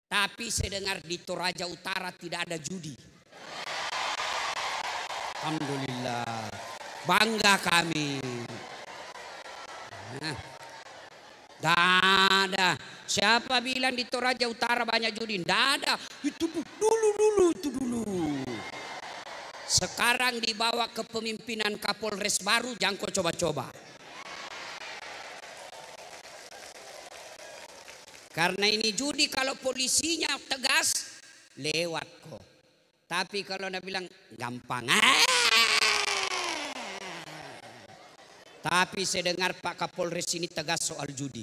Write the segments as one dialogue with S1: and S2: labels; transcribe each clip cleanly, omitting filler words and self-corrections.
S1: Tapi saya dengar di Toraja Utara tidak ada judi. Alhamdulillah, bangga kami. Tidak ada. Siapa bilang di Toraja Utara banyak judi? Tidak ada. Itu dulu. Sekarang dibawa ke pemimpinan Kapolres baru, jangan kau coba-coba. Karena ini judi, kalau polisinya tegas, lewat kok. Tapi kalau dia bilang gampang. Tapi saya dengar Pak Kapolres ini tegas soal judi.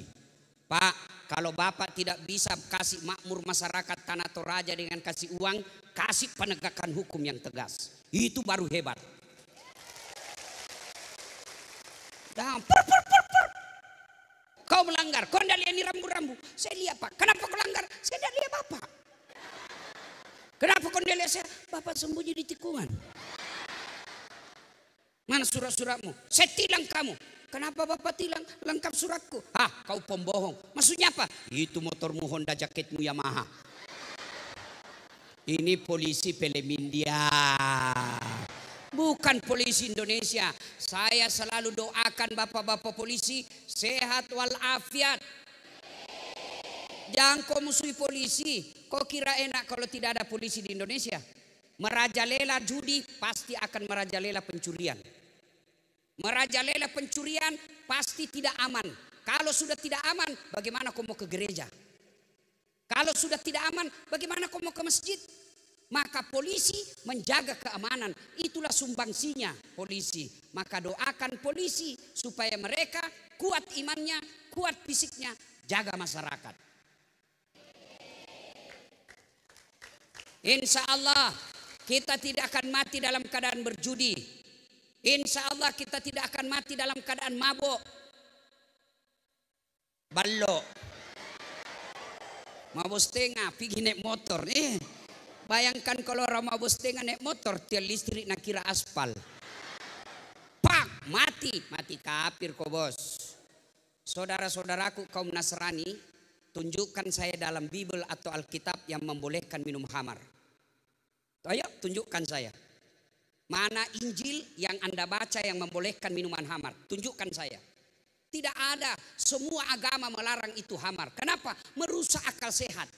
S1: Pak, kalau Bapak tidak bisa kasih makmur masyarakat Tanah Toraja dengan kasih uang, kasih penegakan hukum yang tegas. Itu baru hebat. Kau melanggar, kau tidak lihat ini rambu-rambu. Saya lihat Pak, kenapa kau langgar? Saya tidak lihat Bapak. Kenapa kau tidak lihat saya? Bapak sembunyi di tikungan. Mana surat-suratmu? Saya tilang kamu. Kenapa Bapak tilang? Lengkap suratku. Kau pembohong. Maksudnya apa? Itu motormu Honda, jaketmu Yamaha. Ini polisi film India, bukan polisi Indonesia. Saya selalu doakan bapak-bapak polisi sehat walafiat. Jangan kau musuhi polisi. Kau kira enak kalau tidak ada polisi di Indonesia? Merajalela judi pasti akan merajalela pencurian. Merajalela pencurian pasti tidak aman. Kalau sudah tidak aman, bagaimana kau mau ke gereja? Kalau sudah tidak aman, bagaimana kau mau ke masjid? Maka polisi menjaga keamanan. Itulah sumbangsinya polisi. Maka doakan polisi supaya mereka kuat imannya, kuat fisiknya, jaga masyarakat. Insya Allah kita tidak akan mati dalam keadaan berjudi. Insya Allah kita tidak akan mati dalam keadaan mabuk. Balok. Mabuk setengah, pergi naik motor. Bayangkan kalau orang mabuk setengah naik motor, tiang listrik nak kira aspal. Pak, mati kafir kau bos. Saudara-saudaraku kaum Nasrani, tunjukkan saya dalam Bible atau Alkitab yang membolehkan minum khamar. Ayo tunjukkan saya. Mana Injil yang Anda baca yang membolehkan minuman khamar? Tunjukkan saya. Tidak ada. Semua agama melarang itu khamar. Kenapa? Merusak akal sehat.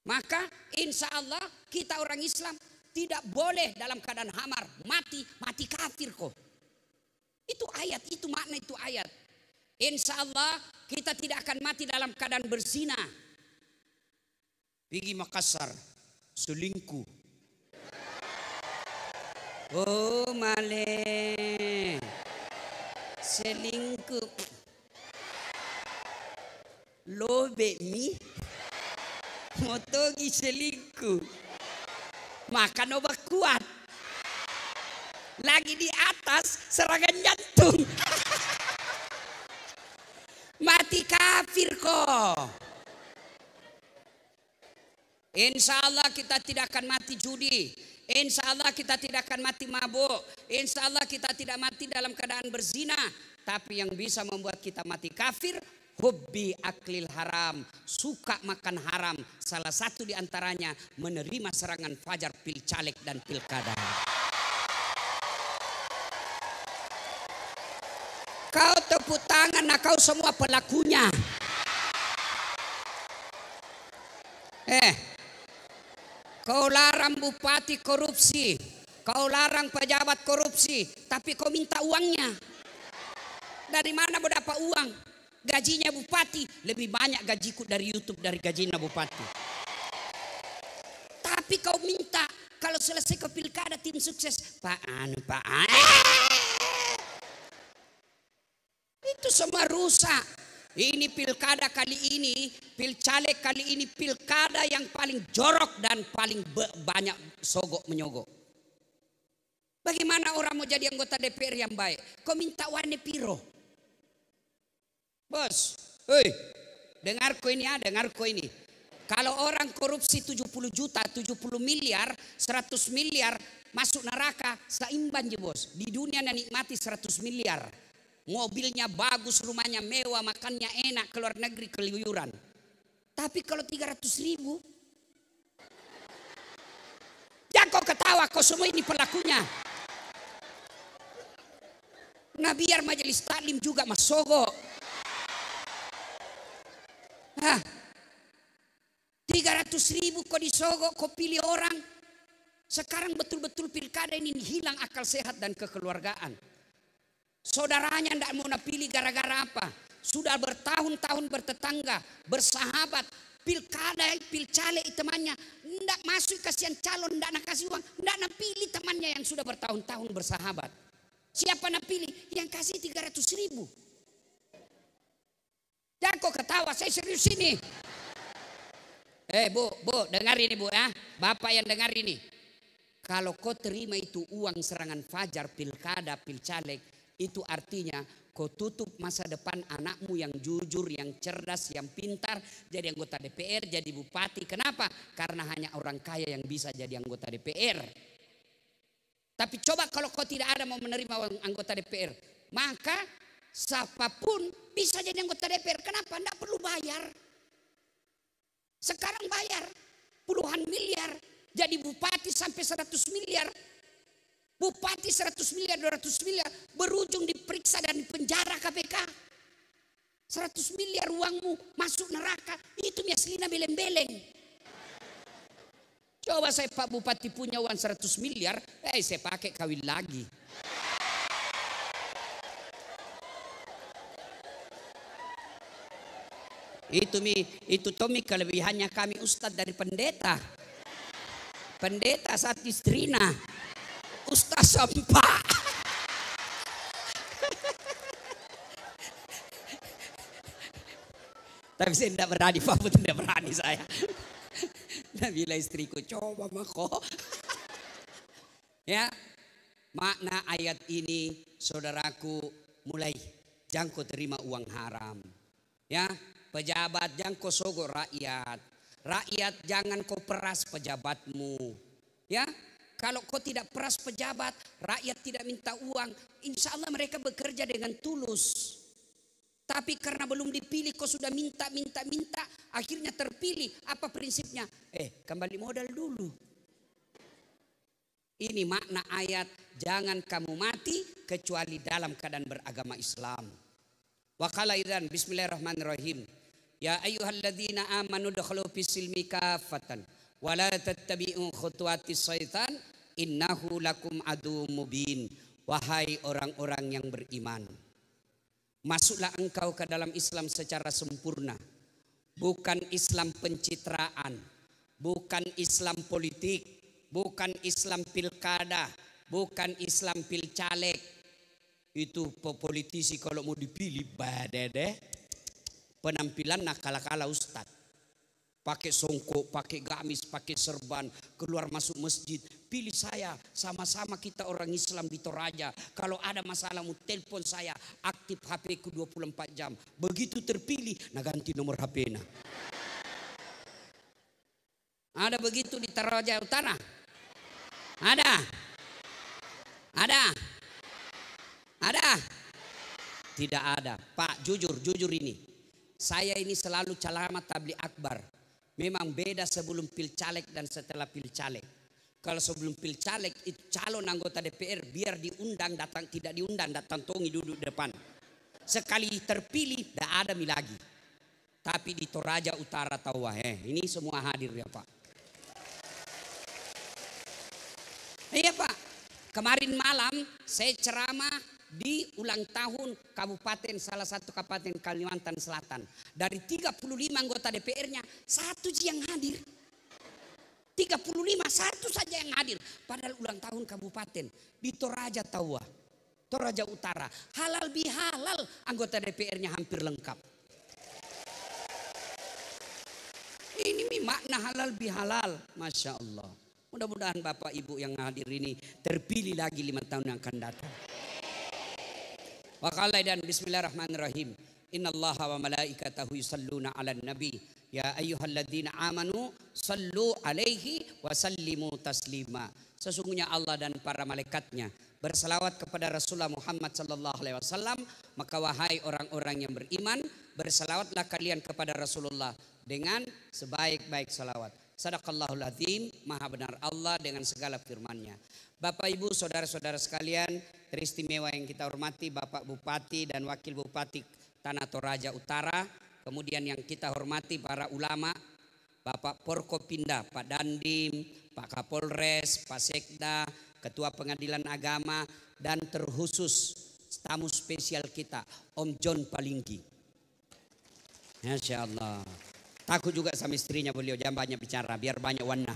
S1: Maka insya Allah kita orang Islam tidak boleh dalam keadaan khamar. Mati kafir kok. Itu ayat, itu makna itu ayat. Insya Allah kita tidak akan mati dalam keadaan berzina. Pergi Makassar, selingkuh. Oh male, selingkuh. Lobe mi, motogi selingkuh. Makan obat kuat. Lagi di atas serangan jantung. Mati kafir kok. Insya Allah kita tidak akan mati judi. Insya Allah kita tidak akan mati mabuk. Insya Allah kita tidak mati dalam keadaan berzina. Tapi yang bisa membuat kita mati kafir, hubbi aklil haram, suka makan haram. Salah satu diantaranya menerima serangan fajar pil caleg dan pilkada. Kau tepuk tangan, nah kau semua pelakunya. Kau larang bupati korupsi, kau larang pejabat korupsi, tapi kau minta uangnya. Dari mana mau dapat uang? Gajinya bupati lebih banyak gajiku dari YouTube dari gajinya bupati. Tapi kau minta kalau selesai ke pilkada tim sukses, Pak. Itu semua rusak. Ini pilkada kali ini, pilcaleg kali ini pilkada yang paling jorok dan paling banyak sogok menyogok. Bagaimana orang mau jadi anggota DPR yang baik? Kau minta warna piro? Bos, dengarku ini. Kalau orang korupsi 70 juta, 70 miliar, 100 miliar masuk neraka, seimbang je bos. Di dunia nikmati 100 miliar. Mobilnya bagus, rumahnya mewah, makannya enak, keluar negeri keluyuran. Tapi kalau 300.000, jangan kau ketawa, kau semua ini pelakunya. Nah biar majelis taklim juga masogok. 300.000 kau disogok, kau pilih orang. Sekarang betul-betul pilkada ini hilang akal sehat dan kekeluargaan. Saudaranya tidak mau pilih gara-gara apa? Sudah bertahun-tahun bertetangga, bersahabat. Pilkada, pilcaleg temannya tidak masuk, kasihan calon, tidak nak kasih uang, tidak nak pilih temannya yang sudah bertahun-tahun bersahabat. Siapa nak pilih? Yang kasih 300.000. Jangan kau ketawa, saya serius ini. Bu, dengar ini bu ya, bapak yang dengar ini. Kalau kau terima itu uang serangan fajar pilkada, pilcaleg, itu artinya kau tutup masa depan anakmu yang jujur, yang cerdas, yang pintar, jadi anggota DPR, jadi bupati. Kenapa? Karena hanya orang kaya yang bisa jadi anggota DPR. Tapi coba kalau kau tidak ada mau menerima anggota DPR, maka siapapun bisa jadi anggota DPR. Kenapa? Tidak perlu bayar. Sekarang bayar puluhan miliar, jadi bupati sampai 100 miliar. Bupati 100 miliar, 200 miliar, berujung diperiksa dan dipenjara KPK. 100 miliar uangmu masuk neraka, itu miaslina beleng-beleng. Coba saya Pak Bupati punya uang 100 miliar, saya pakai kawin lagi. Itu Tommy kelebihannya kami Ustadz dari pendeta. Pendeta saat istrina, Ustadz sampah. Tapi saya tidak berani, Pak Bupati tidak berani saya. Nah, bila istriku coba mako. Ya, makna ayat ini saudaraku, mulai jangan kau terima uang haram. Ya, pejabat jangan kau sogok rakyat. Rakyat jangan kau peras pejabatmu. Ya, kalau kau tidak peras pejabat, rakyat tidak minta uang, insya Allah mereka bekerja dengan tulus. Tapi karena belum dipilih kau sudah minta, akhirnya terpilih. Apa prinsipnya? Kembali modal dulu. Ini makna ayat, jangan kamu mati kecuali dalam keadaan beragama Islam. Wa qala idzan bismillahirrahmanirrahim. Ya ayyuhalladzina amanu dkhulu fis-silmi kaffatan wa la tattabi'u khutuwatis syaitan innahu lakum aduwwum mubin. Wahai orang-orang yang beriman, masuklah engkau ke dalam Islam secara sempurna. Bukan Islam pencitraan, bukan Islam politik, bukan Islam pilkada, bukan Islam pilcaleg. Itu politisi kalau mau dipilih badede, penampilan nakala-kala ustad. Pakai songkok, pakai gamis, pakai serban, keluar masuk masjid. Pilih saya, sama-sama kita orang Islam di Toraja. Kalau ada masalahmu telepon saya, aktif HP ku 24 jam. Begitu terpilih, nah ganti nomor HP-nya. Ada begitu di Toraja Utara? Ada? Tidak ada. Pak, jujur ini. Saya ini selalu calamat tabligh akbar. Memang beda sebelum pilcaleg dan setelah pilcaleg. Kalau sebelum pilcaleg itu calon anggota DPR biar diundang datang, tidak diundang datang tongi duduk di depan. Sekali terpilih tidak ada lagi. Tapi di Toraja Utara tahu ini semua hadir ya Pak. Iya Pak. Kemarin malam saya ceramah di ulang tahun kabupaten, salah satu kabupaten Kalimantan Selatan. Dari 35 anggota DPR-nya, satu yang hadir. 35, satu saja yang hadir. Padahal ulang tahun kabupaten di Toraja Tawa, Toraja Utara. Halal bihalal anggota DPR-nya hampir lengkap. Ini makna halal bihalal, Masya Allah. Mudah-mudahan Bapak Ibu yang hadir ini terpilih lagi 5 tahun yang akan datang. Wa qala dan bismillahirrahmanirrahim. Innallaha wa malaikatahu yusalluna 'alan nabi. Ya ayyuhalladzina amanu sallu 'alaihi wa sallimu taslima. Sesungguhnya Allah dan para malaikatnya berselawat kepada Rasulullah Muhammad sallallahu alaihi wasallam, maka wahai orang-orang yang beriman, berselawatlah kalian kepada Rasulullah dengan sebaik-baik salawat. Sadaqallahul azim, maha benar Allah dengan segala firman-Nya. Bapak Ibu saudara-saudara sekalian, teristimewa yang kita hormati Bapak Bupati dan Wakil Bupati Tanah Toraja Utara, kemudian yang kita hormati para ulama, Bapak Porkopinda, Pak Dandim, Pak Kapolres, Pak Sekda, Ketua Pengadilan Agama, dan terkhusus tamu spesial kita, Om John Palinggi. Masya Allah. Takut juga sama istrinya beliau, jangan banyak bicara biar banyak warna.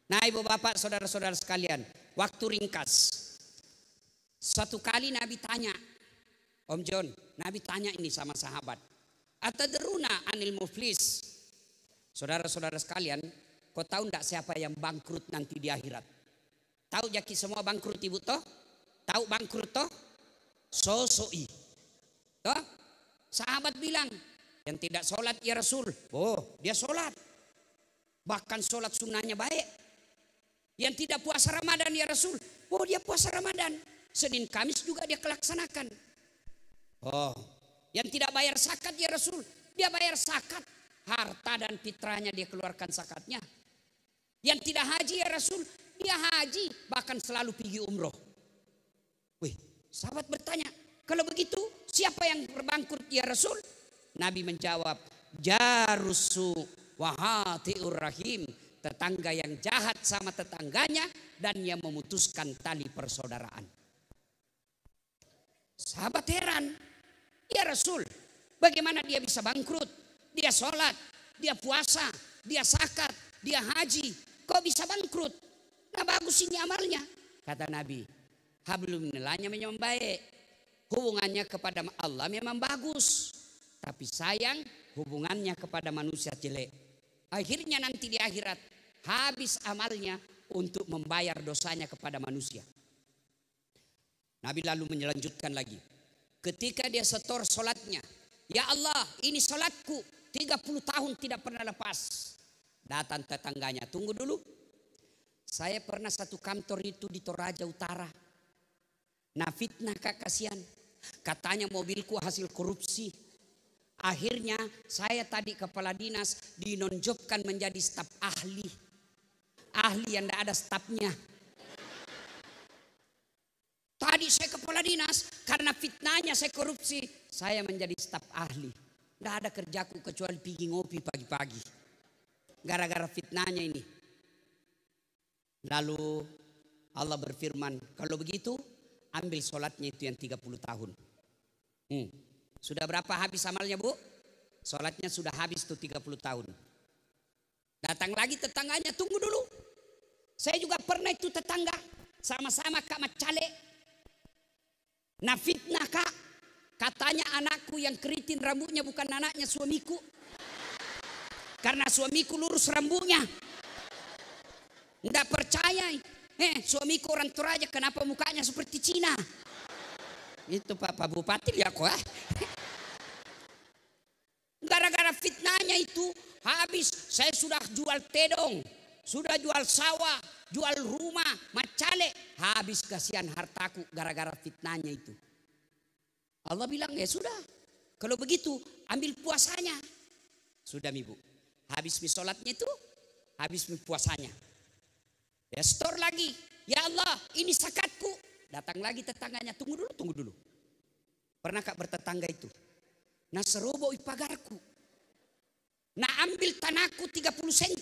S1: Nah ibu bapak saudara-saudara sekalian, waktu ringkas. Suatu kali Nabi tanya, Om John, Nabi tanya ini sama sahabat, atadruna anil muflis. Saudara-saudara sekalian, kau tahu enggak siapa yang bangkrut nanti di akhirat? Tahu jaki semua bangkrut ibu toh? Tahu bangkrut toh? Sosoi. Toh? Sahabat bilang, yang tidak sholat ya Rasul. Oh dia sholat, bahkan sholat sunnahnya baik. Yang tidak puasa Ramadan ya Rasul. Oh dia puasa Ramadan, Senin Kamis juga dia kelaksanakan. Oh yang tidak bayar zakat ya Rasul, dia bayar zakat, harta dan fitrahnya dia keluarkan zakatnya. Yang tidak haji ya Rasul, dia haji, bahkan selalu pergi umroh. Wih, sahabat bertanya, kalau begitu siapa yang berbangkrut ya Rasul? Nabi menjawab, jarusu wahatiur rahim, tetangga yang jahat sama tetangganya dan yang memutuskan tali persaudaraan. Sahabat heran, ya Rasul, bagaimana dia bisa bangkrut? Dia sholat, dia puasa, dia zakat, dia haji, kok bisa bangkrut? Nah bagus ini amalnya. Kata Nabi, hablum minallahnya memang baik, hubungannya kepada Allah memang bagus, tapi sayang hubungannya kepada manusia jelek. Akhirnya nanti di akhirat habis amalnya untuk membayar dosanya kepada manusia. Nabi lalu melanjutkan lagi. Ketika dia setor sholatnya, ya Allah ini sholatku 30 tahun tidak pernah lepas. Datang tetangganya, tunggu dulu. Saya pernah satu kantor itu di Toraja Utara. Nah fitnah kak, kasihan. Katanya mobilku hasil korupsi. Akhirnya saya tadi kepala dinas dinonjobkan menjadi staf ahli. Ahli yang tidak ada stafnya. Tadi saya kepala dinas, karena fitnahnya saya korupsi, saya menjadi staf ahli. Tidak ada kerjaku kecuali pergi ngopi pagi-pagi. Gara-gara fitnahnya ini. Lalu Allah berfirman, kalau begitu ambil sholatnya itu yang 30 tahun. Sudah berapa habis amalnya bu? Sholatnya sudah habis tuh 30 tahun. Datang lagi tetangganya, tunggu dulu. Saya juga pernah itu tetangga, sama-sama kak macale. Nah fitnah kak, katanya anakku yang keriting rambutnya bukan anaknya suamiku. Karena suamiku lurus rambutnya. Nggak percaya, suamiku orang Toraja kenapa mukanya seperti Cina? Itu Pak Bupati lihat kok. Gara-gara fitnahnya itu habis, saya sudah jual tedong, sudah jual sawah, jual rumah, macale, habis kasihan hartaku gara-gara fitnahnya itu. Allah bilang ya sudah, kalau begitu ambil puasanya. Sudah ibu, habis sholatnya itu, habis puasanya. Ya store lagi, ya Allah ini zakatku. Datang lagi tetangganya, tunggu dulu. Pernah kak bertetangga itu? Nah seroboi pagarku. Nah ambil tanahku 30 cm.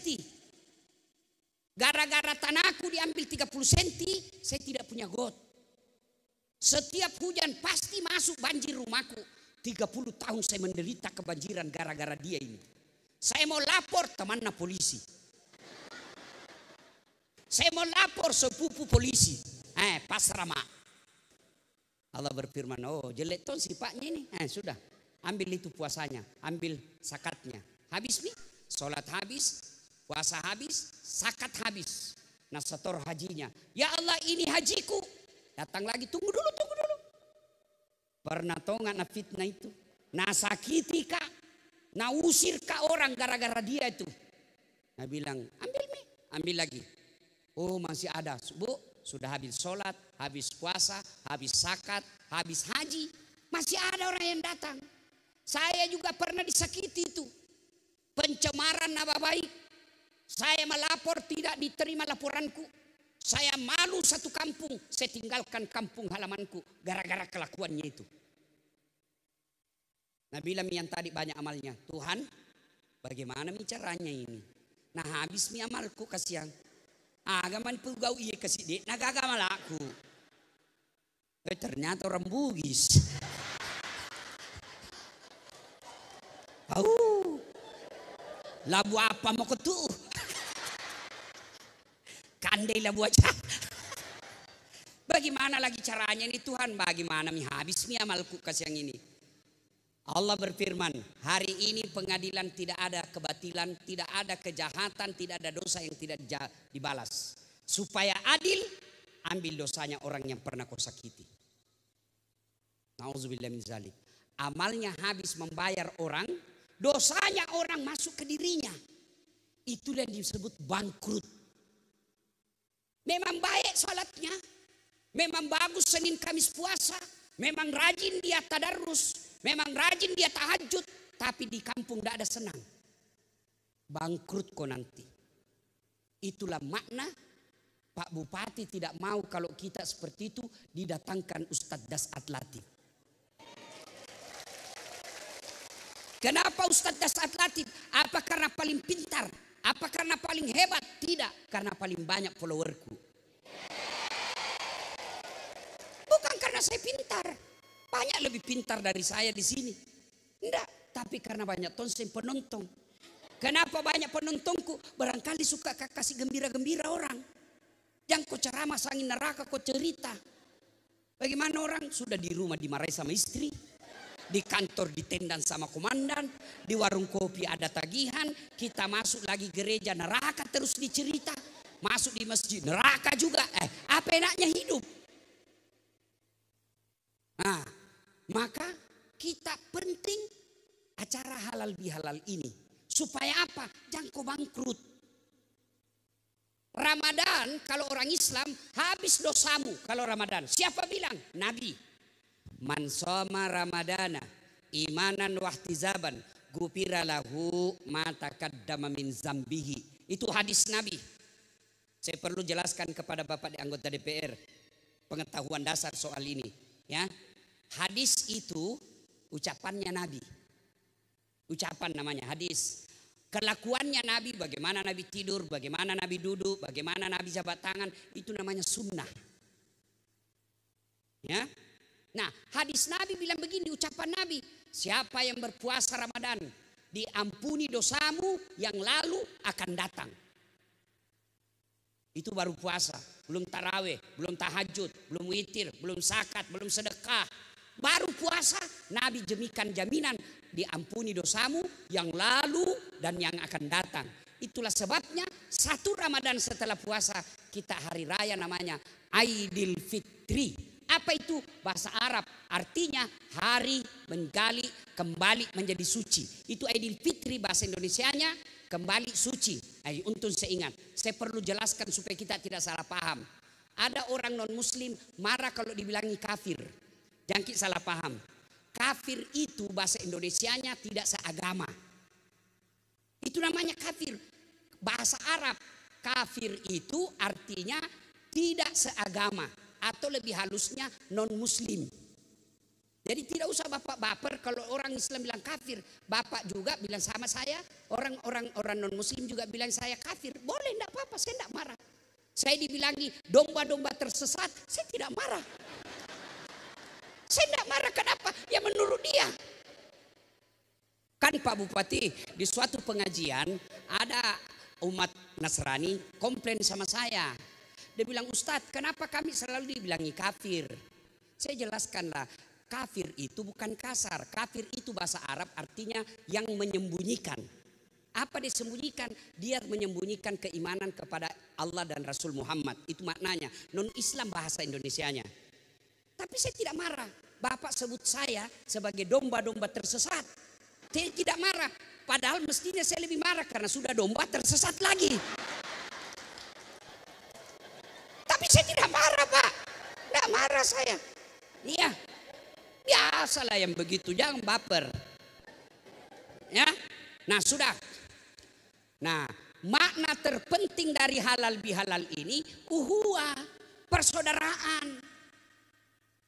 S1: Gara-gara tanahku diambil 30 cm, saya tidak punya got. Setiap hujan pasti masuk banjir rumahku. 30 tahun saya menderita kebanjiran gara-gara dia ini. Saya mau lapor temannya polisi. Saya mau lapor sepupu polisi. Pasrama. Allah berfirman, oh jelek tuh sifatnya ini. Sudah, ambil itu puasanya, ambil zakatnya. Habis nih, sholat habis, puasa habis, zakat habis. Nah setor hajinya, ya Allah ini hajiku. Datang lagi, tunggu dulu. Pernah tau nggak fitnah itu? Nah sakiti kak, nah usir kak orang gara-gara dia itu. Nah bilang, ambil lagi. Oh masih ada, bu, sudah habis sholat, habis puasa, habis zakat, habis haji, masih ada orang yang datang. Saya juga pernah disakiti itu. pencemaran nama baik. Saya melapor tidak diterima laporanku. Saya malu satu kampung, saya tinggalkan kampung halamanku gara-gara kelakuannya itu. Nabila yang tadi banyak amalnya. Tuhan, bagaimana caranya ini? Nah habis mi amalku kasihan. Agaman pugau iya kasih dek, nagagamal aku. Ternyata orang Bugis. Labu apa mau ketuh? Kandai labu aja. Bagaimana lagi caranya ini Tuhan? Bagaimana mi habis mi amalku kasih yang ini? Allah berfirman, hari ini pengadilan tidak ada kebatilan, tidak ada kejahatan, tidak ada dosa yang tidak dibalas. Supaya adil, ambil dosanya orang yang pernah kau sakiti. Nauzubillah min zalik. Amalnya habis membayar orang, dosanya orang masuk ke dirinya. Itulah yang disebut bangkrut. Memang baik salatnya, memang bagus Senin Kamis puasa, memang rajin dia tadarus, memang rajin dia tahajud, tapi di kampung tidak ada senang. Bangkrut kok nanti. Itulah makna Pak Bupati tidak mau kalau kita seperti itu didatangkan Ustadz Dasat Latif. Kenapa Ustadz Dasat Latif? Apa karena paling pintar? Apa karena paling hebat? Tidak, karena paling banyak followerku. Bukan karena saya pintar. Banyak lebih pintar dari saya di sini. Tidak, tapi karena banyak tonsen penonton. Kenapa banyak penontonku? Barangkali suka kasih gembira-gembira orang. Yang kau ceramah sangin neraka kau cerita. Bagaimana orang sudah di rumah dimarahi sama istri, di kantor ditendang sama komandan, di warung kopi ada tagihan, kita masuk lagi gereja neraka terus dicerita, masuk di masjid neraka juga. Apa enaknya hidup? Nah, maka kita penting acara halal bihalal ini supaya apa? Jangan kau bangkrut. Ramadan kalau orang Islam habis dosamu kalau Ramadan. Siapa bilang? Nabi. Man shoma ramadana imanan wahtizaban gufira lahu ma taqaddama min zambihi. Itu hadis Nabi. Saya perlu jelaskan kepada Bapak di anggota DPR pengetahuan dasar soal ini, ya. Hadis itu ucapannya Nabi. Ucapan namanya hadis. Kelakuannya Nabi, bagaimana Nabi tidur, bagaimana Nabi duduk, bagaimana Nabi jabat tangan, itu namanya sunnah. Ya. Nah, hadis Nabi bilang begini, ucapan Nabi, siapa yang berpuasa Ramadan, diampuni dosamu yang lalu akan datang. Itu baru puasa, belum taraweh, belum tahajud, belum witir, belum zakat, belum sedekah. Baru puasa, Nabi jemikan jaminan diampuni dosamu yang lalu dan yang akan datang. Itulah sebabnya satu Ramadan setelah puasa kita hari raya namanya Aidil Fitri. Apa itu? Bahasa Arab artinya hari menggali kembali menjadi suci. Itu Aidil Fitri bahasa Indonesianya kembali suci. Untuk saya ingat, saya perlu jelaskan supaya kita tidak salah paham. Ada orang non muslim marah kalau dibilangi kafir. Jangan kita salah paham. Kafir itu bahasa Indonesianya tidak seagama. Itu namanya kafir. Bahasa Arab kafir itu artinya tidak seagama atau lebih halusnya non muslim. Jadi tidak usah Bapak baper kalau orang Islam bilang kafir. Bapak juga bilang sama saya, orang non muslim juga bilang saya kafir. Boleh, enggak apa-apa, saya enggak marah. Saya dibilangi domba-domba tersesat, saya tidak marah. Saya tidak marah, kenapa? Ya menurut dia. Kan Pak Bupati di suatu pengajian ada umat Nasrani komplain sama saya. Dia bilang, Ustadz kenapa kami selalu dibilangi kafir? Saya jelaskanlah, kafir itu bukan kasar. Kafir itu bahasa Arab artinya yang menyembunyikan. Apa disembunyikan? Dia menyembunyikan keimanan kepada Allah dan Rasul Muhammad. Itu maknanya. Non Islam bahasa Indonesianya. Tapi saya tidak marah. Bapak sebut saya sebagai domba-domba tersesat. Saya tidak marah. Padahal mestinya saya lebih marah karena sudah domba tersesat lagi. Tapi saya tidak marah, Pak. Tidak marah saya. Iya. Biasalah yang begitu. Jangan baper. Ya. Nah sudah. Nah, makna terpenting dari halal bihalal ini uhuwa, persaudaraan.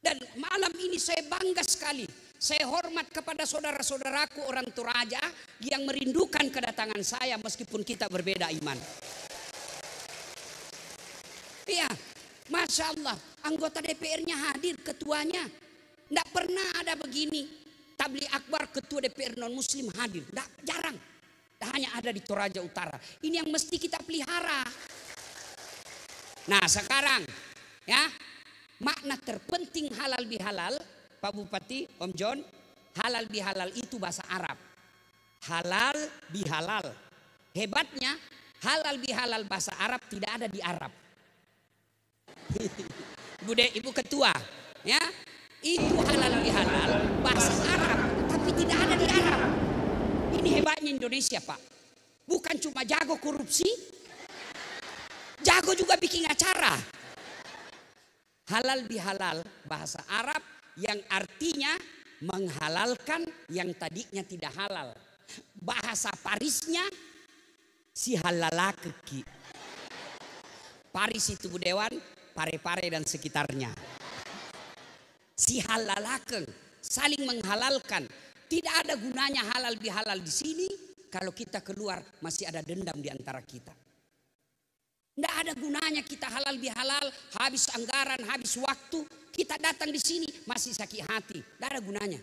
S1: Dan malam ini saya bangga sekali. Saya hormat kepada saudara-saudaraku orang Toraja yang merindukan kedatangan saya meskipun kita berbeda iman. Iya, Masya Allah, anggota DPR-nya hadir, ketuanya. Tidak pernah ada begini. Tabligh Akbar ketua DPR non-muslim hadir. Jarang. Hanya ada di Toraja Utara. Ini yang mesti kita pelihara. Nah sekarang ya, makna terpenting halal bihalal, Pak Bupati, Om John, halal bihalal itu bahasa Arab. Halal bihalal. Hebatnya halal bihalal bahasa Arab tidak ada di Arab. Ibu Ketua, ya, itu halal bihalal bahasa Arab, tapi tidak ada di Arab. Ini hebatnya Indonesia, Pak. Bukan cuma jago korupsi, jago juga bikin acara. Halal bihalal bahasa Arab yang artinya menghalalkan yang tadinya tidak halal. Bahasa Parisnya si halalakeki. Paris itu Budewan, Pare-Pare dan sekitarnya. Si halalaken, saling menghalalkan. Tidak ada gunanya halal bihalal di sini kalau kita keluar masih ada dendam di antara kita. Tidak ada gunanya kita halal bihalal, habis anggaran, habis waktu, kita datang di sini masih sakit hati. Tidak ada gunanya.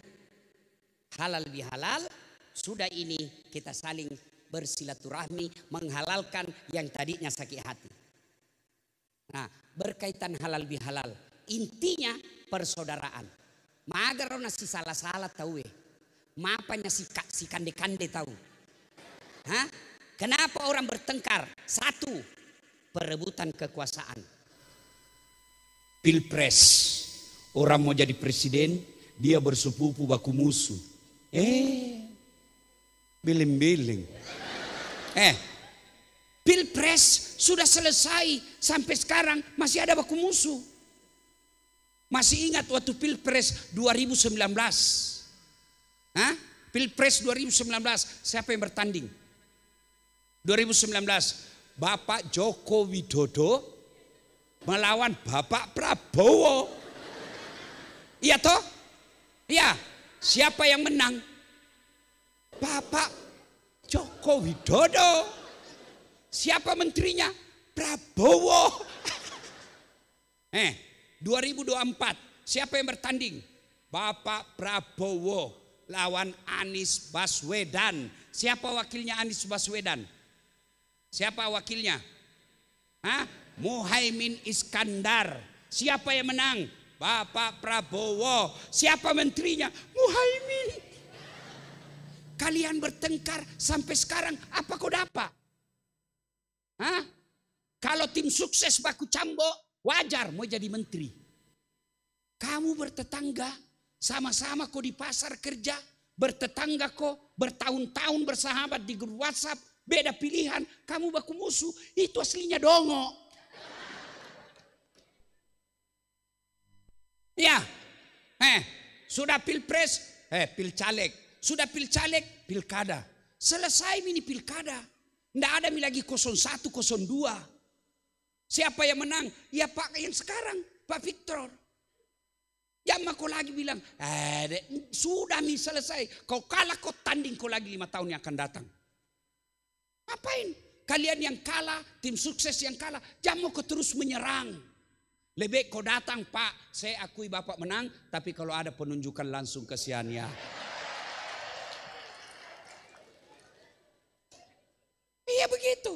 S1: Halal bihalal, sudah ini kita saling bersilaturahmi, menghalalkan yang tadinya sakit hati. Nah, berkaitan halal bihalal, intinya persaudaraan. Magar nasi salah-salah tahu Mapanya si kande-kande tahu. Hah? Kenapa orang bertengkar? Satu, perebutan kekuasaan. Pilpres, orang mau jadi presiden, dia bersepupu baku musuh. Biling-biling. Pilpres sudah selesai, sampai sekarang masih ada baku musuh. Masih ingat waktu Pilpres 2019? Pilpres 2019, siapa yang bertanding? 2019, Bapak Joko Widodo melawan Bapak Prabowo. Iya toh? Iya. Siapa yang menang? Bapak Joko Widodo. Siapa menterinya? Prabowo. 2024, siapa yang bertanding? Bapak Prabowo lawan Anies Baswedan. Siapa wakilnya Anies Baswedan? Siapa wakilnya? Muhaimin Iskandar. Siapa yang menang? Bapak Prabowo. Siapa menterinya? Muhaimin. Kalian bertengkar sampai sekarang, apa kau dapat? Kalau tim sukses baku cambo, wajar mau jadi menteri. Kamu bertetangga, sama-sama kau di pasar kerja, bertetangga kau, bertahun-tahun bersahabat di grup WhatsApp, beda pilihan, kamu baku musuh, itu aslinya dongo. Ya, sudah pilpres, pilcaleg, sudah pilcaleg, pilkada. Selesai ini pilkada. Tidak ada lagi 01, 02. Siapa yang menang? Ya Pak yang sekarang, Pak Victor. Jangan kau lagi bilang, sudah nih selesai. Kau kalah, kau tanding kau lagi 5 tahun yang akan datang. Ngapain? Kalian yang kalah, tim sukses yang kalah, jangan kau terus menyerang. Lebih kau datang, Pak, saya akui Bapak menang, tapi kalau ada penunjukan langsung kesian ya. Iya begitu.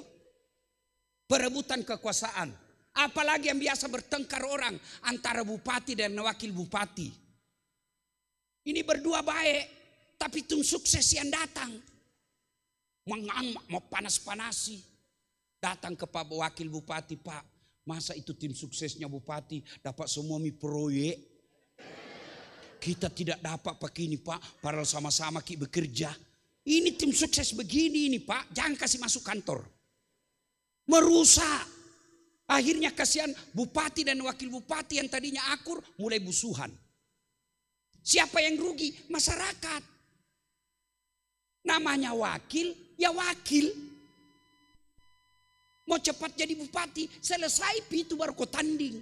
S1: Perebutan kekuasaan. Apalagi yang biasa bertengkar orang antara bupati dan wakil bupati. Ini berdua baik, tapi tim sukses yang datang. Mau panas-panasi. Datang ke Pak Wakil Bupati, Pak, masa itu tim suksesnya bupati dapat semua proyek? Kita tidak dapat pakai ini Pak, padahal sama-sama kita bekerja. Ini tim sukses begini ini Pak, jangan kasih masuk kantor. Merusak. Akhirnya kasihan bupati dan wakil bupati yang tadinya akur mulai busuhan. Siapa yang rugi? Masyarakat. Namanya wakil, ya wakil. Mau cepat jadi bupati, selesai itu baru kau tanding.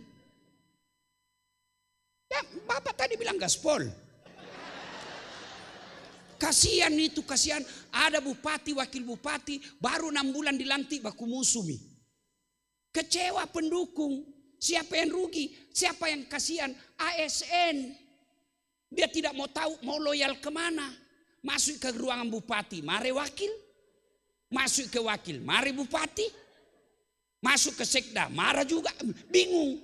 S1: Ya, Bapak tadi bilang gaspol. Kasihan itu, kasihan. Ada bupati, wakil bupati, baru 6 bulan dilantik baku musumi. Kecewa pendukung. Siapa yang rugi? Siapa yang kasihan? ASN. Dia tidak mau tahu, mau loyal kemana. Masuk ke ruangan bupati, mari wakil. Masuk ke wakil, mari bupati. Masuk ke sekda, marah juga. Bingung.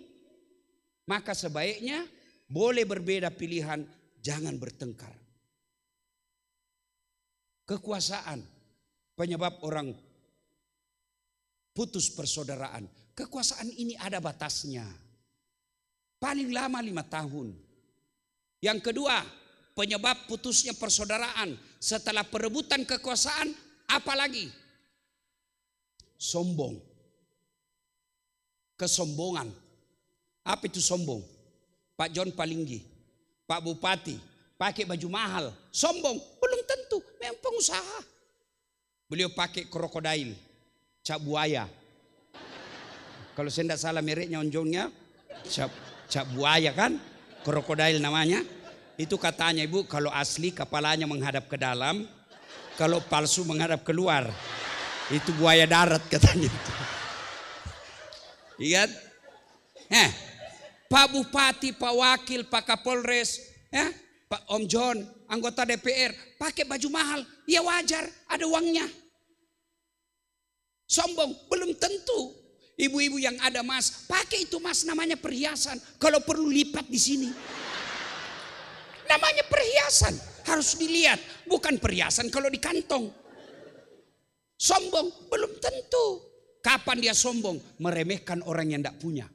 S1: Maka sebaiknya boleh berbeda pilihan, jangan bertengkar. Kekuasaan penyebab orang putus persaudaraan. Kekuasaan ini ada batasnya. Paling lama 5 tahun. Yang kedua, penyebab putusnya persaudaraan setelah perebutan kekuasaan, apalagi? Sombong. Kesombongan. Apa itu sombong? Pak John Palinggi, Pak Bupati, pakai baju mahal. Sombong? Belum tentu, memang pengusaha. Beliau pakai krokodil, cap buaya. Kalau saya tidak salah mereknya onjongnya, cap buaya kan? Krokodil namanya. Itu katanya ibu, kalau asli kepalanya menghadap ke dalam, kalau palsu menghadap keluar. Itu buaya darat katanya itu. Ingat? Pak Bupati, Pak Wakil, Pak Kapolres, Pak Om John, anggota DPR, pakai baju mahal. Ya wajar, ada uangnya. Sombong? Belum tentu. Ibu-ibu yang ada emas, pakai itu emas, namanya perhiasan. Kalau perlu lipat di sini. Namanya perhiasan, harus dilihat. Bukan perhiasan kalau di kantong. Sombong? Belum tentu. Kapan dia sombong? Meremehkan orang yang tidak punya.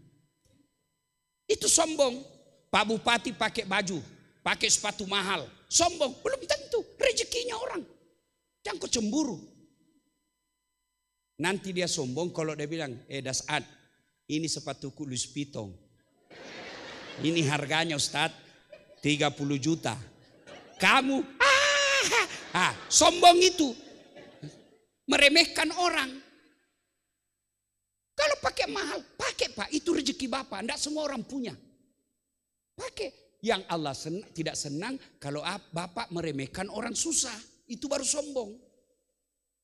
S1: Itu sombong. Pak Bupati pakai baju, pakai sepatu mahal. Sombong? Belum tentu. Rezekinya orang. Jangan kau cemburu. Nanti dia sombong kalau dia bilang, Dasad, ini sepatuku Louis Vuitton. Ini harganya Ustadz 30 juta. Kamu, sombong itu. Meremehkan orang. Kalau pakai mahal, pakai Pak. Itu rezeki Bapak. Tidak semua orang punya. Pakai. Yang Allah tidak senang kalau Bapak meremehkan orang susah. Itu baru sombong.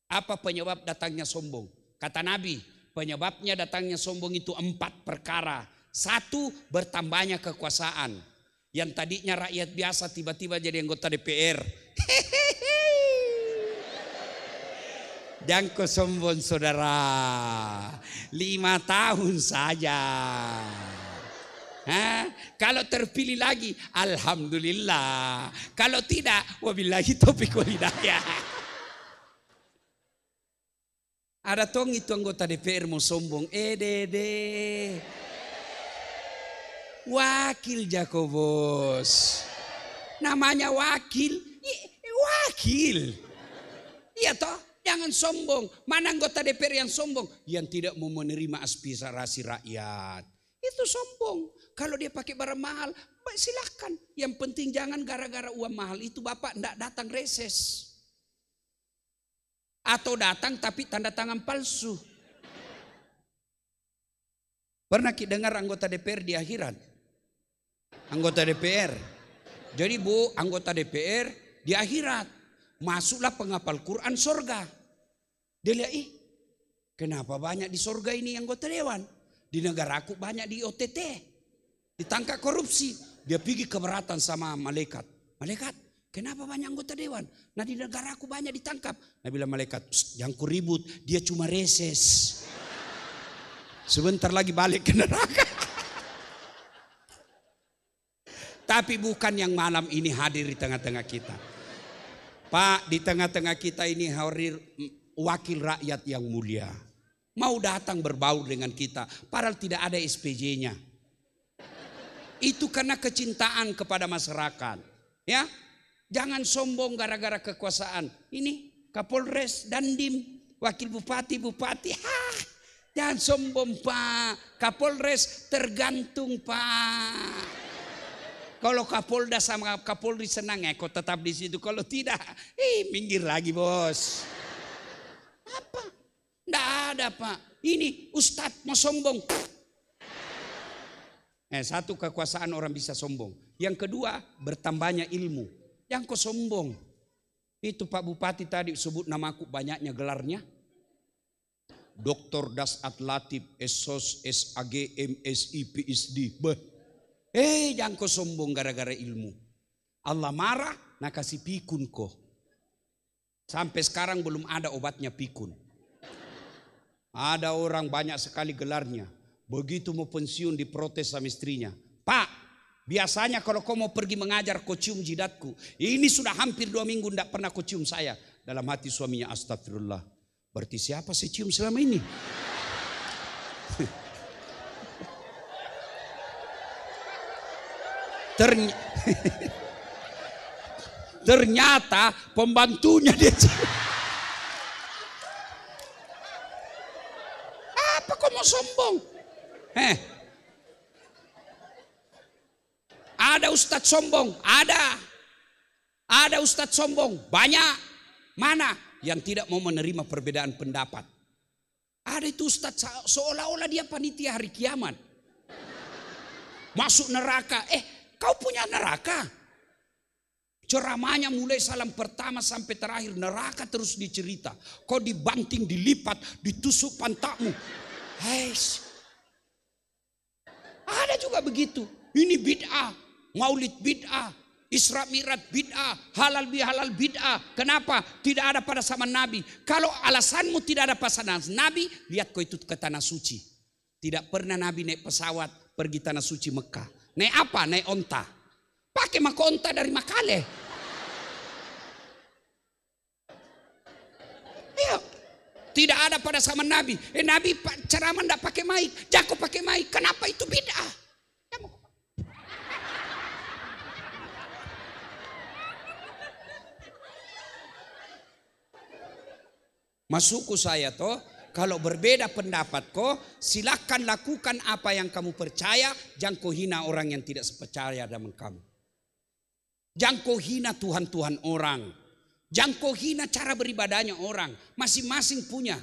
S1: Apa penyebab datangnya sombong? Kata Nabi, penyebabnya datangnya sombong itu 4 perkara. 1, bertambahnya kekuasaan. Yang tadinya rakyat biasa tiba-tiba jadi anggota DPR. Jangan kau sombong saudara. 5 tahun saja. Kalau terpilih lagi, alhamdulillah. Kalau tidak, wabillahi taufiq wal hidayah. Ada tong itu anggota DPR mau sombong. Dede. Wakil Jakobos. Namanya wakil. Wakil. Iya toh. Jangan sombong. Mana anggota DPR yang sombong? Yang tidak mau menerima aspirasi rakyat. Itu sombong. Kalau dia pakai barang mahal, silahkan. Yang penting jangan gara-gara uang mahal itu Bapak tidak datang reses. Atau datang tapi tanda tangan palsu. Pernah kita dengar anggota DPR di akhirat? Anggota DPR. Jadi Bu, anggota DPR di akhirat. Masuklah penghafal Quran surga. Dia lihat, kenapa banyak di surga ini anggota dewan? Di negaraku banyak di OTT. Ditangkap korupsi. Dia pergi keberatan sama malaikat. Malaikat, kenapa banyak anggota dewan? Nah di negaraku banyak ditangkap. Nah bilang malaikat, jangan ku ribut, dia cuma reses. Sebentar lagi balik ke neraka. Tapi bukan yang malam ini hadir di tengah-tengah kita. Pak, di tengah-tengah kita ini hadir wakil rakyat yang mulia. Mau datang berbaur dengan kita, padahal tidak ada SPJ-nya. Itu karena kecintaan kepada masyarakat. Ya, jangan sombong gara-gara kekuasaan. Ini Kapolres, Dandim, wakil bupati. Jangan sombong Pak. Kapolres tergantung Pak. Kalau Kapolda sama Kapolri senang kau tetap di situ. Kalau tidak, minggir lagi bos. Apa? Tidak ada Pak. Ini Ustadz mau sombong. Satu, kekuasaan orang bisa sombong. Yang kedua, bertambahnya ilmu. Yang kau sombong. Itu Pak Bupati tadi sebut namaku, banyaknya gelarnya. Doktor Dasat Latif, SOS, SAG, MSI, PhD. Jangan kau sombong gara-gara ilmu. Allah marah, nak kasih pikun kau. Sampai sekarang belum ada obatnya pikun. Ada orang banyak sekali gelarnya. Begitu mau pensiun diprotes sama istrinya. Pak, biasanya kalau kau mau pergi mengajar kau cium jidatku. Ini sudah hampir 2 minggu tidak pernah kau cium saya. Dalam hati suaminya, astagfirullah. Berarti siapa saya cium selama ini? Ternyata pembantunya dia cium. Apa kau mau sombong? Ada ustadz sombong, ada ustadz sombong, banyak. Mana yang tidak mau menerima perbedaan pendapat? Ada itu ustadz seolah-olah dia panitia hari kiamat. Masuk neraka, kau punya neraka. Ceramahnya mulai salam pertama sampai terakhir neraka terus dicerita. Kau dibanting, dilipat, ditusuk pantatmu. Ada juga begitu. Ini bid'ah, maulid bid'ah, Isra Mi'raj bid'ah, halal bihalal bid'ah. Kenapa? Tidak ada pada zaman Nabi. Kalau alasanmu tidak ada pada zaman Nabi, lihat kau itu ke tanah suci. Tidak pernah Nabi naik pesawat pergi tanah suci Mekah. Naik apa? Naik onta. Pakai maka onta dari Makale. Iya. Tidak ada pada zaman Nabi. Nabi ceramah tidak pakai mic. Jago pakai mic. Kenapa itu bid'ah? Masukku saya toh. Kalau berbeda pendapat kau, silakan lakukan apa yang kamu percaya. Jangan kau hina orang yang tidak sepercaya dengan kamu. Jangan kau hina Tuhan-Tuhan orang. Jangan kau hina cara beribadahnya orang. Masing-masing punya.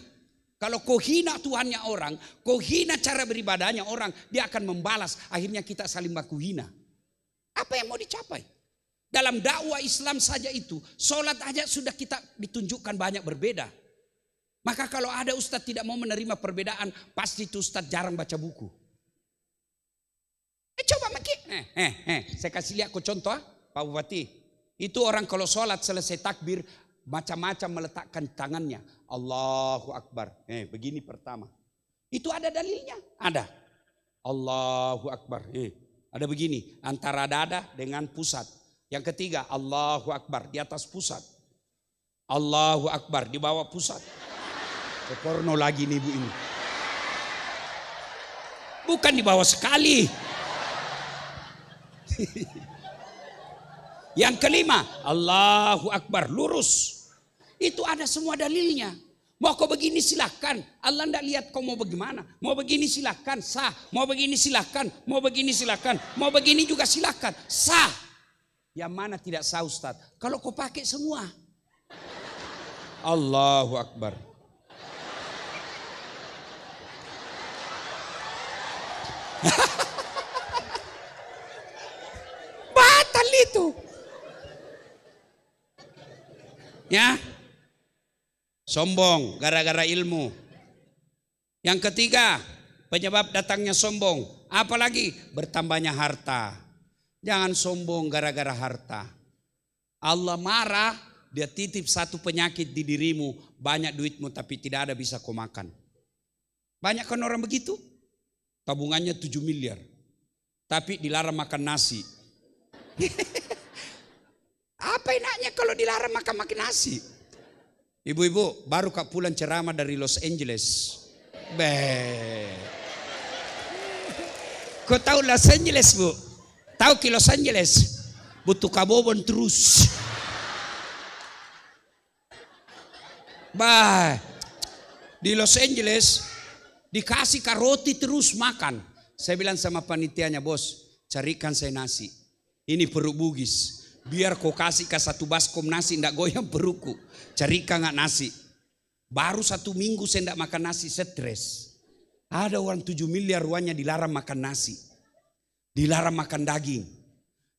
S1: Kalau kau hina Tuhannya orang, kau hina cara beribadahnya orang, dia akan membalas. Akhirnya kita saling baku hina. Apa yang mau dicapai? Dalam dakwah Islam saja itu, sholat aja sudah kita ditunjukkan banyak berbeda. Maka kalau ada ustadz tidak mau menerima perbedaan, pasti itu ustadz jarang baca buku. Coba Maki. Saya kasih lihat kau contoh Pak Bupati. Itu orang kalau sholat selesai takbir, macam-macam meletakkan tangannya. Allahu Akbar. Begini pertama. Itu ada dalilnya? Ada. Allahu Akbar. Ada begini. Antara dada dengan pusat. Yang ketiga, Allahu Akbar. Di atas pusat. Allahu Akbar. Di bawah pusat. Porno lagi nih ibu ini. Bukan di bawah sekali. Yang kelima, Allahu Akbar, lurus. Itu ada semua dalilnya. Mau kau begini silahkan. Allah tidak lihat kau mau bagaimana. Mau begini silahkan, sah. Mau begini silahkan. Mau begini silahkan. Mau begini juga silahkan, sah. Yang mana tidak sah Ustaz? Kalau kau pakai semua. Allahu Akbar. Batal itu. Ya, sombong gara-gara ilmu. Yang ketiga, penyebab datangnya sombong. Apalagi bertambahnya harta. Jangan sombong gara-gara harta. Allah marah, dia titip satu penyakit di dirimu. Banyak duitmu tapi tidak ada bisa kau makan. Banyak kan orang begitu? Tabungannya 7 miliar. Tapi dilarang makan nasi. Apa enaknya kalau dilarang makan nasi? Ibu-ibu baru kak pulang ceramah dari Los Angeles. Kau tahu Los Angeles bu? Tahu ke Los Angeles? Butuh kabobon terus. Di Los Angeles dikasih roti terus makan. Saya bilang sama panitianya, bos, carikan saya nasi. Ini perut Bugis. Biar kau kasih ke satu baskom nasi ndak goyang perutku. Carikan nggak nasi.
S2: Baru 1 minggu saya tidak makan nasi, stres. Ada orang 7 miliar ruannya dilarang makan nasi. Dilarang makan daging.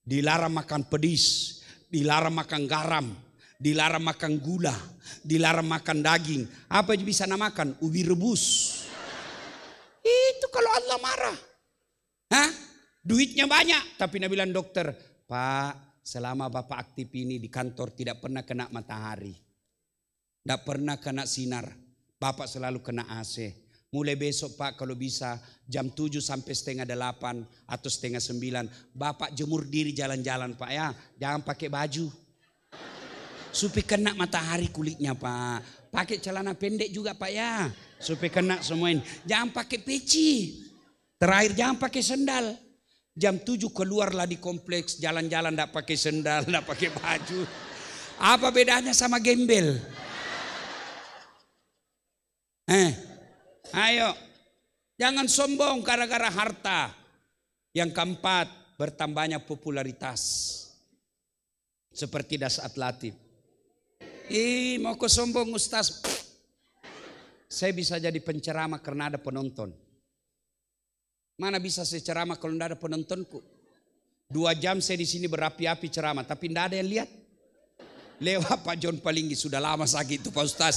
S2: Dilarang makan pedis. Dilarang makan garam. Dilarang makan gula. Dilarang makan daging. Apa yang bisa namakan? Ubi rebus. Itu kalau Allah marah. Hah? Duitnya banyak. Tapi Nabi bilang dokter, Pak, selama Bapak aktif ini di kantor tidak pernah kena matahari. Tidak pernah kena sinar. Bapak selalu kena AC. Mulai besok Pak kalau bisa jam 7 sampai setengah 8 atau setengah 9. Bapak jemur diri jalan-jalan Pak ya. Jangan pakai baju. Supaya kena matahari kulitnya Pak. Pakai celana pendek juga Pak ya. Supaya kena semuanya. Jangan pakai peci. Terakhir jangan pakai sendal. Jam 7 keluarlah di kompleks. Jalan-jalan tidak pakai sendal, tidak pakai baju. Apa bedanya sama gembel? Ayo, jangan sombong gara-gara harta. Yang keempat, bertambahnya popularitas. Seperti Dasat Latif. Mau kau sombong Ustaz? Saya bisa jadi penceramah karena ada penonton. Mana bisa saya ceramah kalau tidak ada penontonku? 2 jam saya di sini berapi-api ceramah, tapi tidak ada yang lihat. Lewat Pak John Palinggi, sudah lama sakit itu Pak Ustaz.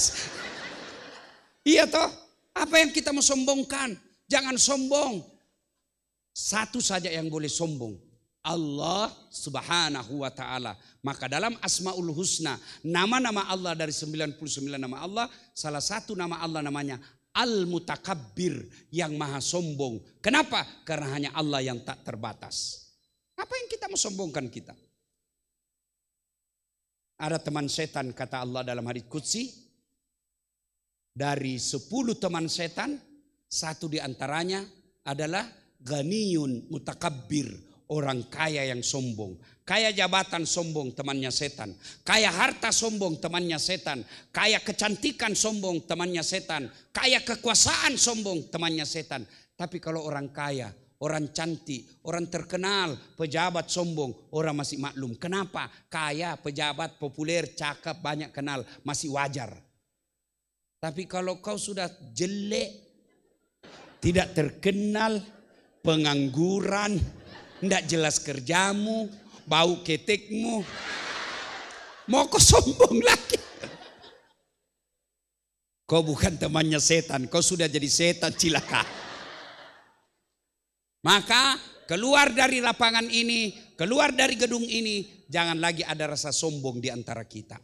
S2: Iya toh, apa yang kita mau sombongkan? Jangan sombong. Satu saja yang boleh sombong, Allah Subhanahu wa ta'ala. Maka dalam Asmaul Husna, nama-nama Allah dari 99 nama Allah, salah satu nama Allah namanya Al-Mutakabbir, yang maha sombong. Kenapa? Karena hanya Allah yang tak terbatas. Apa yang kita mau sombongkan kita? Ada teman setan kata Allah dalam hadits qudsi. Dari 10 teman setan, 1 diantaranya adalah Ghaniyun Mutakabbir, orang kaya yang sombong. Kaya jabatan sombong, temannya setan. Kaya harta sombong, temannya setan. Kaya kecantikan sombong, temannya setan. Kaya kekuasaan sombong, temannya setan. Tapi kalau orang kaya, orang cantik, orang terkenal, pejabat sombong, orang masih maklum. Kenapa? Kaya, pejabat, populer, cakep, banyak kenal, masih wajar. Tapi kalau kau sudah jelek, tidak terkenal, pengangguran, tidak jelas kerjamu, bau ketekmu, mau kau sombong lagi. Kau bukan temannya setan, kau sudah jadi setan, cilaka. Maka keluar dari lapangan ini, keluar dari gedung ini, jangan lagi ada rasa sombong di antara kita.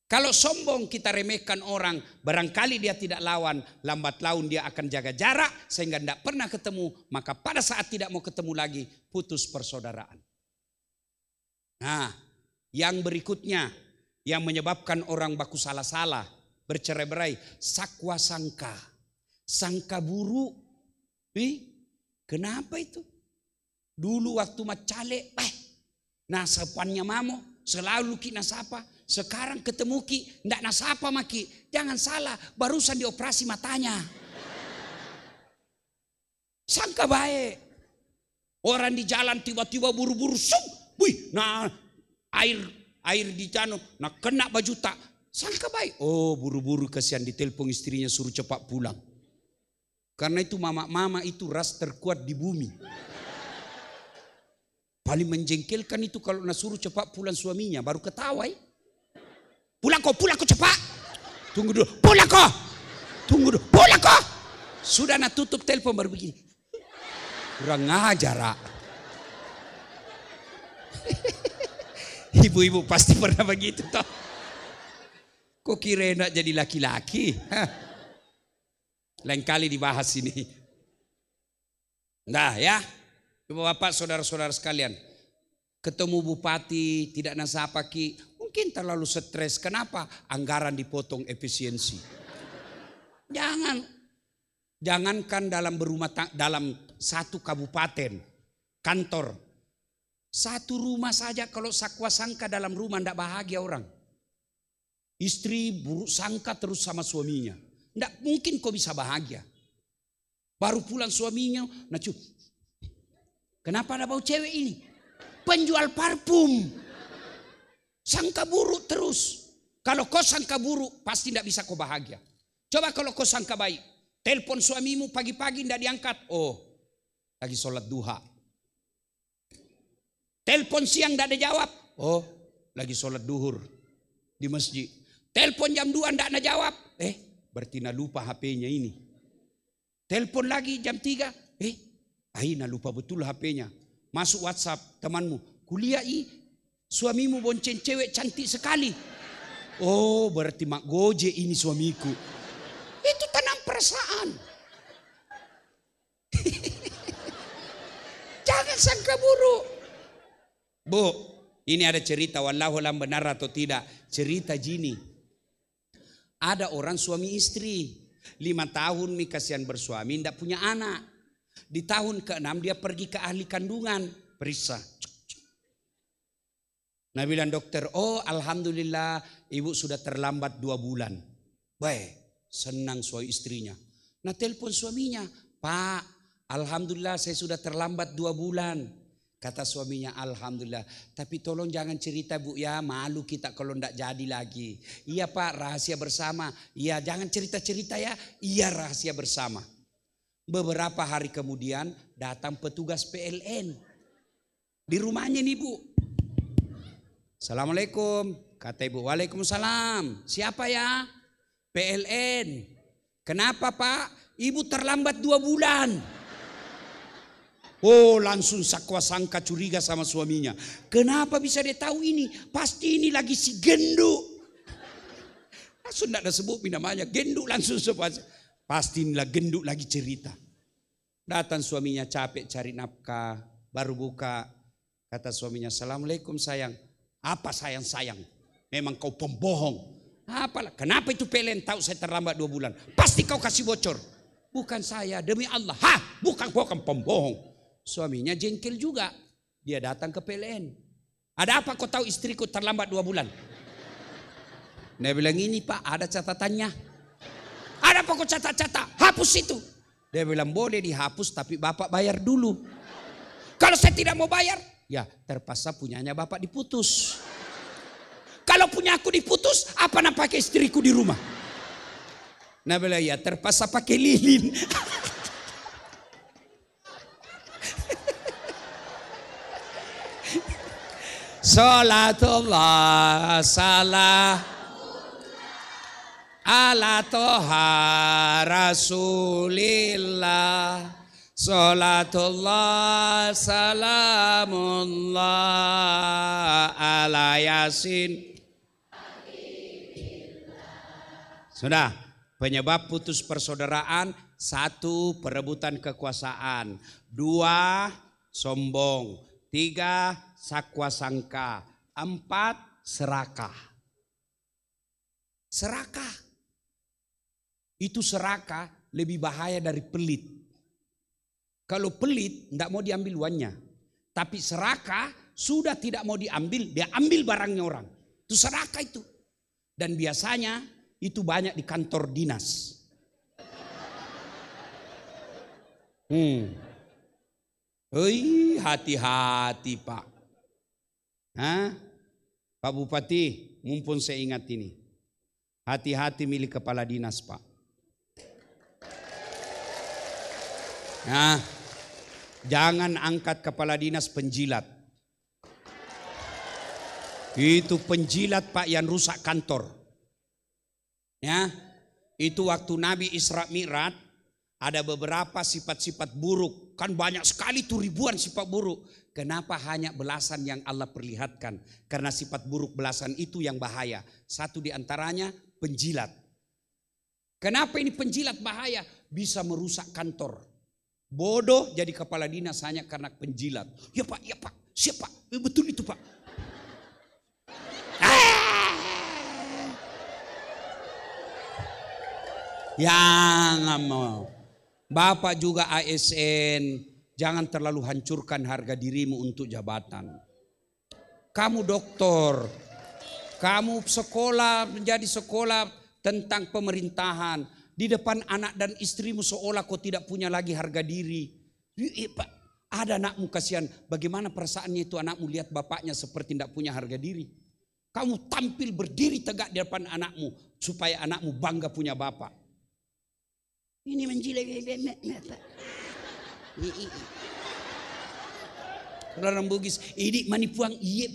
S2: Kalau sombong kita remehkan orang, barangkali dia tidak lawan, lambat laun dia akan jaga jarak sehingga tidak pernah ketemu, maka pada saat tidak mau ketemu lagi, putus persaudaraan. Nah, yang berikutnya yang menyebabkan orang baku salah-salah, bercerai-berai, sakwa sangka. Sangka buruk. Kenapa itu? Dulu waktu macale, nasapannya mamo, selalu ki nasapa. Sekarang ketemu ki, ndak nasapa maki. Jangan salah, barusan dioperasi matanya. Sangka baik. Orang di jalan tiba-tiba buru-buru, wih, nah air di jano, nah kena baju tak. Sangka baik. Oh, buru-buru kasihan, ditelepon istrinya suruh cepat pulang. Karena itu mama itu ras terkuat di bumi. Paling menjengkelkan itu kalau nasuruh cepat pulang suaminya, baru ketawa. Pulang kok cepat. Tunggu dulu, pulang kok. Tunggu dulu, pulang kok. Sudah nak tutup telepon baru begini. Kurang ajar. Ibu-ibu pasti pernah begitu toh. Kok kira nak jadi laki-laki? Lain kali dibahas ini. Nah ya, Bapak saudara-saudara sekalian. Ketemu bupati tidak nasapa ki. Mungkin terlalu stres. Kenapa? Anggaran dipotong efisiensi. Jangankan dalam satu kabupaten, kantor. Satu rumah saja kalau sakwa sangka dalam rumah tidak bahagia orang. Istri buruk sangka terus sama suaminya. Tidak mungkin kau bisa bahagia. Baru pulang suaminya, kenapa ada bau cewek ini? Penjual parfum. Sangka buruk terus. Kalau kau sangka buruk, pasti tidak bisa kau bahagia. Coba kalau kau sangka baik. Telepon suamimu pagi-pagi tidak diangkat. Oh, lagi sholat duha. Telepon siang tidak ada jawab. Oh, lagi sholat duhur di masjid. Telepon jam 2 tidak ada jawab. Berarti nak lupa HP-nya ini. Telepon lagi jam 3. Nak lupa betul HP-nya. Masuk WhatsApp temanmu. Kuliah suamimu bonceng cewek cantik sekali. Oh, berarti mak goje ini suamiku. Itu tanam perasaan. Jangan sangka buruk. Bu, ini ada cerita, wallahu alam benar atau tidak. Cerita gini. Ada orang suami istri. 5 tahun nih kasihan bersuami, tidak punya anak. Di tahun ke-6 dia pergi ke ahli kandungan. Periksa. Nah bilang dokter, oh alhamdulillah ibu sudah terlambat 2 bulan. Baik, senang suami istrinya. Nah telepon suaminya, Pak, alhamdulillah saya sudah terlambat 2 bulan. Kata suaminya, alhamdulillah. Tapi tolong jangan cerita bu ya, malu kita kalau tidak jadi lagi. Iya Pak, rahasia bersama. Iya jangan cerita-cerita ya, iya rahasia bersama. Beberapa hari kemudian datang petugas PLN. Di rumahnya nih bu. Assalamualaikum. Kata ibu, waalaikumsalam. Siapa ya? PLN. Kenapa Pak? Ibu terlambat 2 bulan. Oh langsung sakwa sangka curiga sama suaminya. Kenapa bisa dia tahu ini? Pasti ini lagi si genduk. Langsung tidak ada sebut namanya. Genduk langsung sebut. Pasti inilah genduk lagi cerita. Datang suaminya capek cari nafkah. Baru buka. Kata suaminya, assalamualaikum sayang. Apa sayang-sayang? Memang kau pembohong. Apalah? Kenapa itu PLN tahu saya terlambat 2 bulan? Pasti kau kasih bocor. Bukan saya, demi Allah. Bukan kau kan pembohong. Suaminya jengkel juga. Dia datang ke PLN. Ada apa kau tahu istriku terlambat 2 bulan? Dia bilang ini Pak ada catatannya. Ada apa kau catat-catat? Hapus itu. Dia bilang boleh dihapus tapi Bapak bayar dulu. Kalau saya tidak mau bayar, ya terpaksa punyanya Bapak diputus. Kalau punya aku diputus, apa nak pakai istriku di rumah? Nah bilang ya terpaksa pakai lilin. Salatullah salam ala toha rasulillah. Salatullah salamullah ala yasin. Sudah, penyebab putus persaudaraan, 1 perebutan kekuasaan, 2 sombong, 3 sakwa sangka, 4 serakah. Serakah. Itu serakah lebih bahaya dari pelit. Kalau pelit tidak mau diambil uangnya. Tapi serakah sudah tidak mau diambil, dia ambil barangnya orang. Itu serakah itu. Dan biasanya itu banyak di kantor dinas. Hati-hati Pak. Pak Bupati, mumpun saya ingat ini. Hati-hati milik kepala dinas Pak. Jangan angkat kepala dinas penjilat. Itu penjilat Pak yang rusak kantor. Ya, itu waktu Nabi Isra Mi'raj ada beberapa sifat-sifat buruk. Kan banyak sekali tuh ribuan sifat buruk. Kenapa hanya belasan yang Allah perlihatkan? Karena sifat buruk belasan itu yang bahaya. 1 diantaranya penjilat. Kenapa ini penjilat bahaya? Bisa merusak kantor. Bodoh jadi kepala dinas hanya karena penjilat. Ya Pak, siapa? Betul itu Pak. Jangan mau. Bapak juga ASN, jangan terlalu hancurkan harga dirimu untuk jabatan. Kamu doktor, kamu sekolah menjadi sekolah tentang pemerintahan. Di depan anak dan istrimu seolah kau tidak punya lagi harga diri. Pak, ada anakmu kasihan, bagaimana perasaannya itu anakmu lihat bapaknya seperti tidak punya harga diri. Kamu tampil berdiri tegak di depan anakmu supaya anakmu bangga punya bapak. Ini menjilat. Orang Bugis, ini mani puang iye.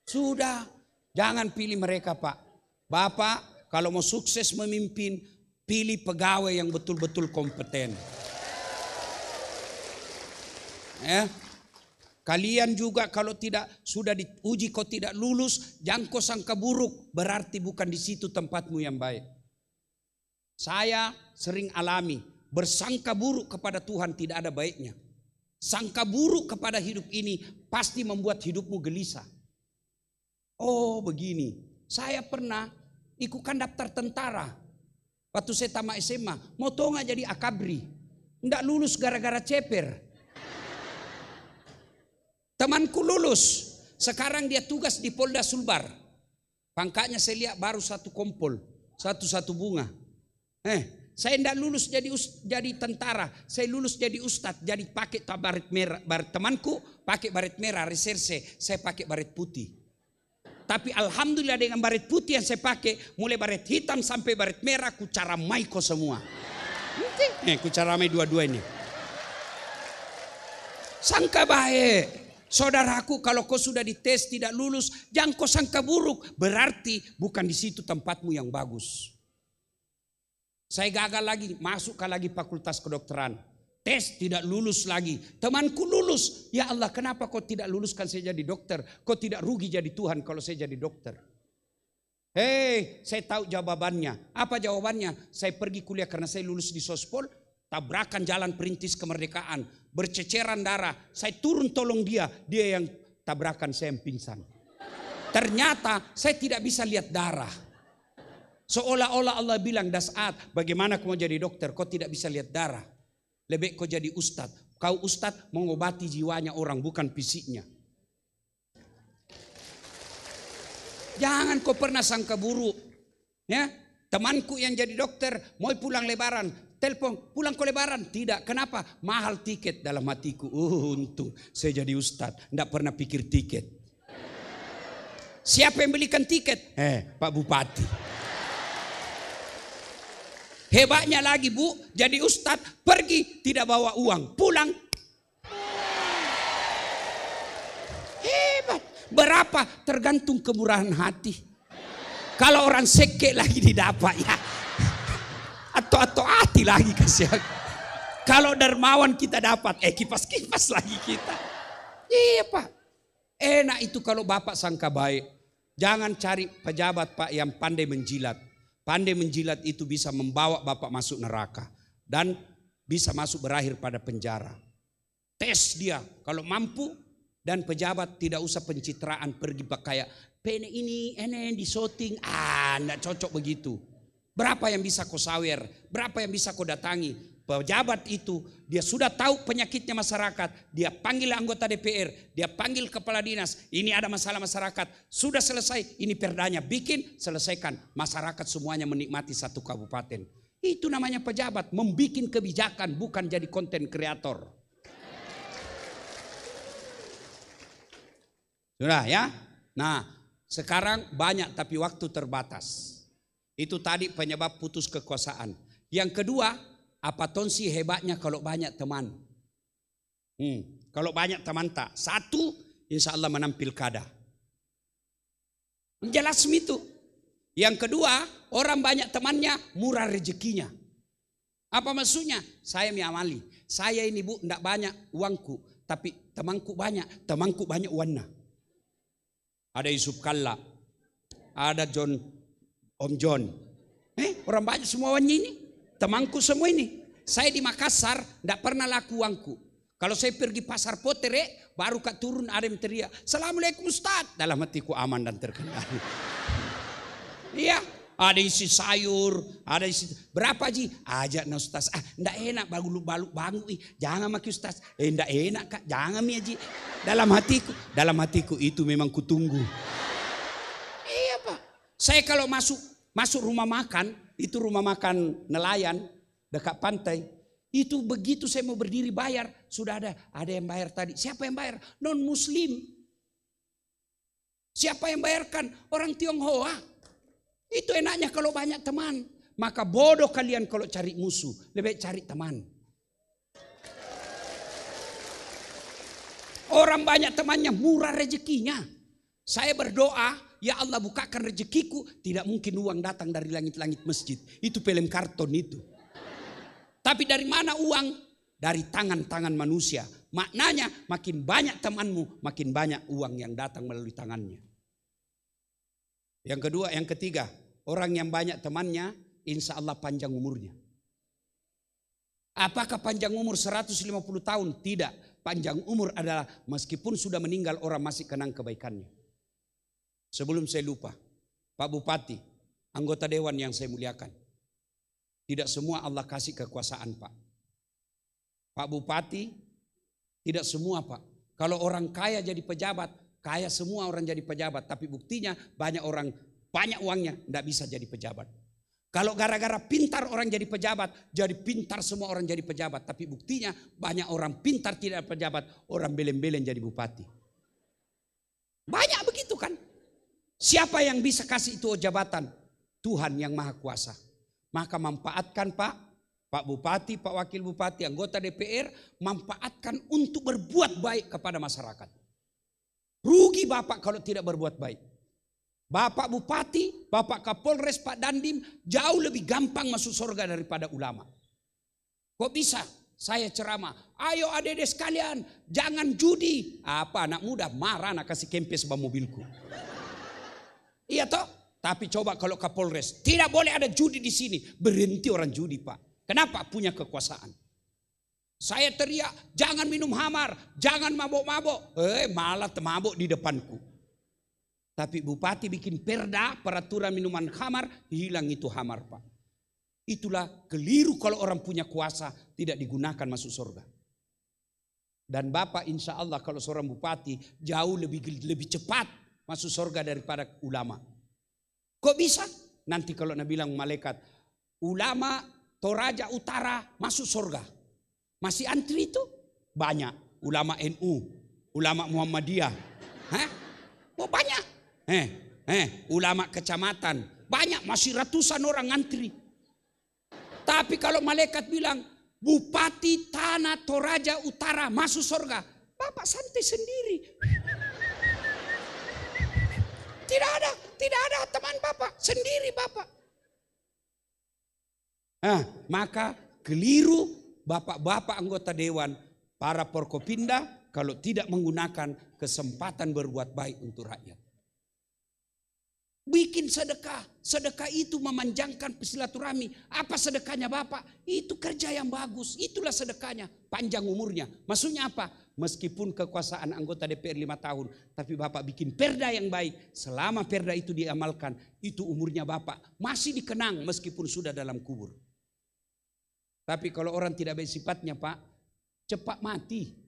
S2: Sudah, jangan pilih mereka Pak. Bapak kalau mau sukses memimpin, pilih pegawai yang betul-betul kompeten. Ya. Kalian juga kalau tidak sudah diuji kau tidak lulus, jangan kau sangka buruk, berarti bukan di situ tempatmu yang baik. Saya sering alami bersangka buruk kepada Tuhan tidak ada baiknya. Sangka buruk kepada hidup ini pasti membuat hidupmu gelisah. Oh begini, saya pernah ikutkan daftar tentara. Waktu saya tamat SMA, mau tau gak jadi akabri. Nggak lulus gara-gara ceper. Temanku lulus, sekarang dia tugas di Polda Sulbar. Pangkatnya saya lihat baru satu kompol, satu bunga. Saya tidak lulus jadi tentara, saya lulus jadi ustadz, jadi pakai baret merah. Temanku pakai baret merah, reserse, saya pakai baret putih. Tapi alhamdulillah dengan baret putih yang saya pakai, mulai baret hitam sampai baret merah, ku caramai kau semua. Ku caramai dua-dua ini. Sangka baik. Saudaraku, kalau kau sudah dites tidak lulus, jangan kau sangka buruk. Berarti bukan di situ tempatmu yang bagus. Saya gagal lagi, masuk ke lagi fakultas kedokteran. Tes tidak lulus lagi. Temanku lulus. Ya Allah, kenapa kau tidak luluskan saya jadi dokter? Kau tidak rugi jadi Tuhan kalau saya jadi dokter? Saya tahu jawabannya. Apa jawabannya? Saya pergi kuliah karena saya lulus di Sospol. Tabrakan jalan perintis kemerdekaan, berceceran darah. Saya turun tolong dia yang tabrakan, saya yang pingsan. Ternyata saya tidak bisa lihat darah. Seolah-olah Allah bilang, Das'at, bagaimana kau mau jadi dokter? Kau tidak bisa lihat darah. Lebih kau jadi ustadz. Kau ustadz mengobati jiwanya orang, bukan fisiknya. Jangan kau pernah sangka buruk. Ya, temanku yang jadi dokter mau pulang lebaran. Telepon, pulang ke lebaran. Tidak, kenapa? Mahal tiket dalam hatiku. Untung saya jadi ustadz, tidak pernah pikir tiket. Siapa yang belikan tiket? Pak Bupati. Hebatnya lagi Bu, jadi ustadz, pergi tidak bawa uang, pulang. Hebat. Berapa? Tergantung kemurahan hati. Kalau orang seke lagi didapat ya. Atau hati lagi kasih. Kalau dermawan kita dapat, kipas-kipas lagi kita. Iya Pak. Enak itu kalau Bapak sangka baik. Jangan cari pejabat Pak yang pandai menjilat. Pandai menjilat itu bisa membawa Bapak masuk neraka. Dan bisa masuk berakhir pada penjara. Tes dia. Kalau mampu dan pejabat tidak usah pencitraan pergi kayak pene ini di shooting. Enggak cocok begitu. Berapa yang bisa kau sawer, berapa yang bisa kau datangi. Pejabat itu dia sudah tahu penyakitnya masyarakat. Dia panggil anggota DPR, dia panggil kepala dinas. Ini ada masalah masyarakat, sudah selesai, ini perdanya, bikin, selesaikan. Masyarakat semuanya menikmati satu kabupaten. Itu namanya pejabat, membikin kebijakan, bukan jadi konten kreator. Sudah ya? Nah, sekarang banyak tapi waktu terbatas. Itu tadi penyebab putus kekuasaan. Yang kedua, apa tonsi hebatnya kalau banyak teman? Kalau banyak teman tak. Satu, insya Allah menang pilkada. Jelas itu. Yang kedua, orang banyak temannya, murah rezekinya. Apa maksudnya? Saya miamali. Saya ini Bu, tidak banyak uangku. Tapi temanku banyak. Temanku banyak uangnya. Ada Yusuf Kalla. Ada Om John. Orang banyak semua uangnya ini. Temanku semua ini. Saya di Makassar tidak pernah laku uangku. Kalau saya pergi pasar Potere, baru kak turun ada yang teriak, Assalamualaikum Ustaz. Dalam hatiku aman dan terkendali. Iya, ada isi sayur, ada isi berapa Ji? Ajak na Ustaz. Ndak enak bangu. Jangan maki Ustaz. Ndak enak Kak, jangan mi Ji. Dalam hatiku itu memang kutunggu. Iya Pak. Saya kalau masuk rumah makan, itu rumah makan nelayan dekat pantai. Itu begitu saya mau berdiri bayar, sudah ada yang bayar tadi. Siapa yang bayar? Non muslim. Siapa yang bayarkan? Orang Tionghoa. Itu enaknya kalau banyak teman. Maka bodoh kalian kalau cari musuh. Lebih baik cari teman. Orang banyak temannya murah rezekinya. Saya berdoa, ya Allah bukakan rezekiku. Tidak mungkin uang datang dari langit-langit masjid. Itu film karton itu. Tapi dari mana uang? Dari tangan-tangan manusia. Maknanya makin banyak temanmu, makin banyak uang yang datang melalui tangannya. Yang kedua, yang ketiga. Orang yang banyak temannya, insya Allah panjang umurnya. Apakah panjang umur 150 tahun? Tidak. Panjang umur adalah meskipun sudah meninggal orang masih kenang kebaikannya. Sebelum saya lupa, Pak Bupati, anggota dewan yang saya muliakan. Tidak semua Allah kasih kekuasaan Pak. Pak Bupati, tidak semua Pak. Kalau orang kaya jadi pejabat, kaya semua orang jadi pejabat. Tapi buktinya banyak orang, banyak uangnya tidak bisa jadi pejabat. Kalau gara-gara pintar orang jadi pejabat, jadi pintar semua orang jadi pejabat. Tapi buktinya banyak orang pintar tidak pejabat, orang belen-belen jadi bupati. Banyak begitu kan? Siapa yang bisa kasih itu jabatan? Tuhan yang Maha Kuasa. Maka manfaatkan Pak Bupati, Pak Wakil Bupati, anggota DPR, manfaatkan untuk berbuat baik kepada masyarakat. Rugi Bapak kalau tidak berbuat baik. Bapak Bupati, Bapak Kapolres, Pak Dandim jauh lebih gampang masuk surga daripada ulama. Kok bisa? Saya ceramah, ayo adik-adik sekalian, jangan judi. Apa anak muda marah nak kasih kempes bawa mobilku. Iya toh? Tapi coba kalau Kapolres, tidak boleh ada judi di sini. Berhenti orang judi Pak. Kenapa? Punya kekuasaan. Saya teriak, jangan minum hamar, jangan mabok-mabok. Malah mabok di depanku. Tapi bupati bikin perda, peraturan minuman khamar, hilang itu hamar Pak. Itulah keliru kalau orang punya kuasa tidak digunakan masuk surga. Dan Bapak insya Allah kalau seorang bupati jauh lebih cepat masuk surga daripada ulama. Kok bisa? Nanti kalau Nabi bilang malaikat, ulama Toraja Utara masuk surga. Masih antri itu? Banyak. Ulama NU, ulama Muhammadiyah. Oh banyak. Ulama kecamatan. Banyak, masih ratusan orang antri. Tapi kalau malaikat bilang, Bupati Tanah Toraja Utara masuk surga. Bapak santai sendiri. Tidak ada teman Bapak, sendiri Bapak. Maka keliru Bapak-bapak anggota dewan, para Forkopimda kalau tidak menggunakan kesempatan berbuat baik untuk rakyat. Bikin sedekah. Sedekah itu memanjangkan silaturahmi. Apa sedekahnya Bapak? Itu kerja yang bagus. Itulah sedekahnya. Panjang umurnya. Maksudnya apa? Meskipun kekuasaan anggota DPR 5 tahun. Tapi Bapak bikin perda yang baik. Selama perda itu diamalkan. Itu umurnya Bapak masih dikenang meskipun sudah dalam kubur. Tapi kalau orang tidak baik sifatnya Pak. Cepat mati.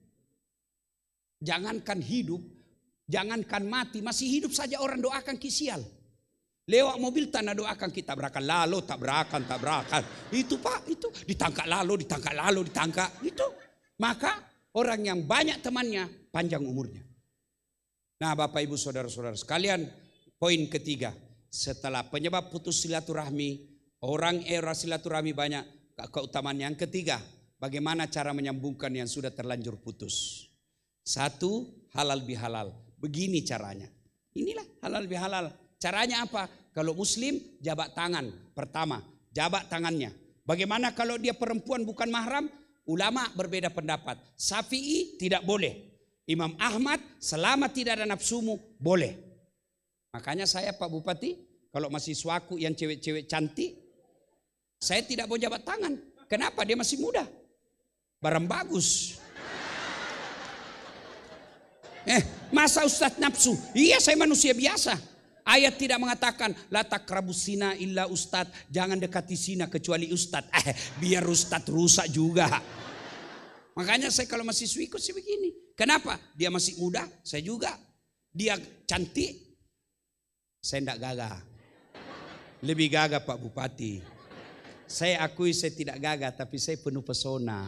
S2: Jangankan hidup. Jangankan mati. Masih hidup saja orang doakan kisial. Lewat mobil tanah doakan kita tabrakan lalu, tabrakan. Itu Pak, itu ditangkap lalu, ditangkap. Itu. Maka orang yang banyak temannya panjang umurnya. Nah Bapak Ibu Saudara-saudara sekalian, poin ketiga. Setelah penyebab putus silaturahmi, orang era silaturahmi banyak keutamaan. Yang ketiga, bagaimana cara menyambungkan yang sudah terlanjur putus. Satu, halal bihalal. Begini caranya. Inilah halal bihalal. Caranya apa? Kalau muslim jabat tangan. Pertama, jabat tangannya. Bagaimana kalau dia perempuan bukan mahram? Ulama berbeda pendapat. Syafi'i tidak boleh. Imam Ahmad selama tidak ada nafsumu boleh. Makanya saya Pak Bupati, kalau mahasiswaku yang cewek-cewek cantik, saya tidak mau jabat tangan. Kenapa? Dia masih muda. Barang bagus. Masa Ustadz nafsu? Iya, saya manusia biasa. Ayat tidak mengatakan la taqrabus zina illa ustad, jangan dekati zina kecuali ustad. Biar ustad rusak juga. Makanya saya kalau masih ikut sih begini. Kenapa? Dia masih muda, saya juga. Dia cantik, saya tidak gagah. Lebih gagah Pak Bupati. Saya akui saya tidak gagah, tapi saya penuh pesona.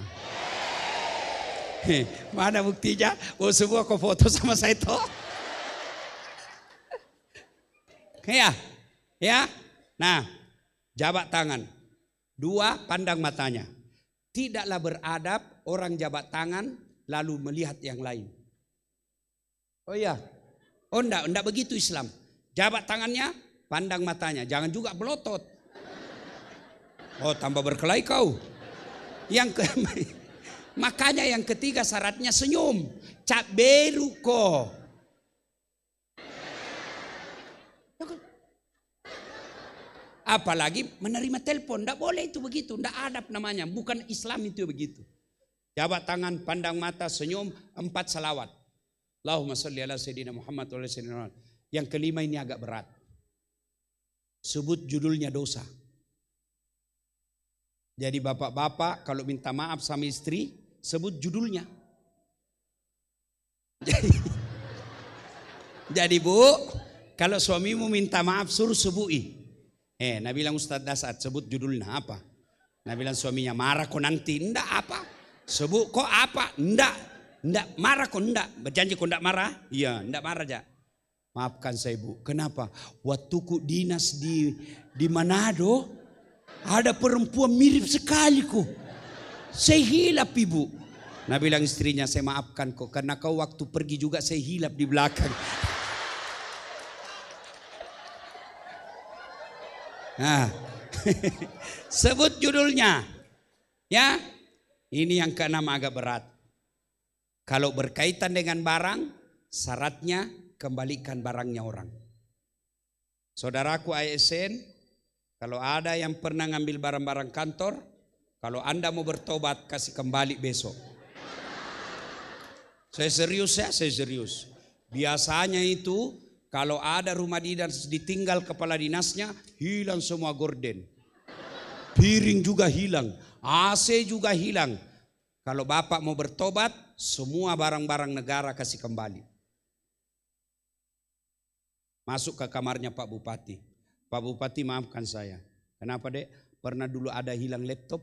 S2: Mana buktinya? Oh semua kau foto sama saya toh. Ya. Ya. Nah, jabat tangan. 2, pandang matanya. Tidaklah beradab orang jabat tangan lalu melihat yang lain. Oh iya. Oh enggak begitu Islam. Jabat tangannya, pandang matanya. Jangan juga belotot. Oh tambah berkelahi kau. Makanya yang ketiga syaratnya senyum. Cak beru ko. Apalagi menerima telepon. Tidak boleh itu begitu. Tidak adab namanya. Bukan Islam itu begitu. Jabat tangan, pandang mata, senyum, 4 salawat. Allahumma salli ala sayyidina Muhammad wa ala sayyidina Muhammad. Yang kelima ini agak berat. Sebut judulnya dosa. Jadi bapak-bapak kalau minta maaf sama istri, sebut judulnya. Jadi bu, kalau suamimu minta maaf suruh sebuti. Nah bilang Ustadz Dasat sebut judulnya apa? Nah bilang suaminya marah kok nanti. Enggak apa? Sebut kok apa? Enggak marah kok enggak? Berjanji kok enggak marah? Iya enggak marah aja. Maafkan saya bu. Kenapa? Waktu ku dinas di Manado ada perempuan mirip sekali kok. Saya hilap ibu. Nah bilang istrinya saya maafkan kok. Karena kau waktu pergi juga saya hilap di belakang. Nah, sebut judulnya, ya. Ini yang keenam agak berat. Kalau berkaitan dengan barang, syaratnya kembalikan barangnya orang. Saudaraku ASN, kalau ada yang pernah ngambil barang-barang kantor, kalau Anda mau bertobat kasih kembali besok. Saya serius ya, saya serius. Biasanya itu. Kalau ada rumah dinas ditinggal kepala dinasnya, hilang semua gorden. Piring juga hilang, AC juga hilang. Kalau Bapak mau bertobat, semua barang-barang negara kasih kembali. Masuk ke kamarnya Pak Bupati. Pak Bupati maafkan saya. Kenapa dek? Pernah dulu ada hilang laptop?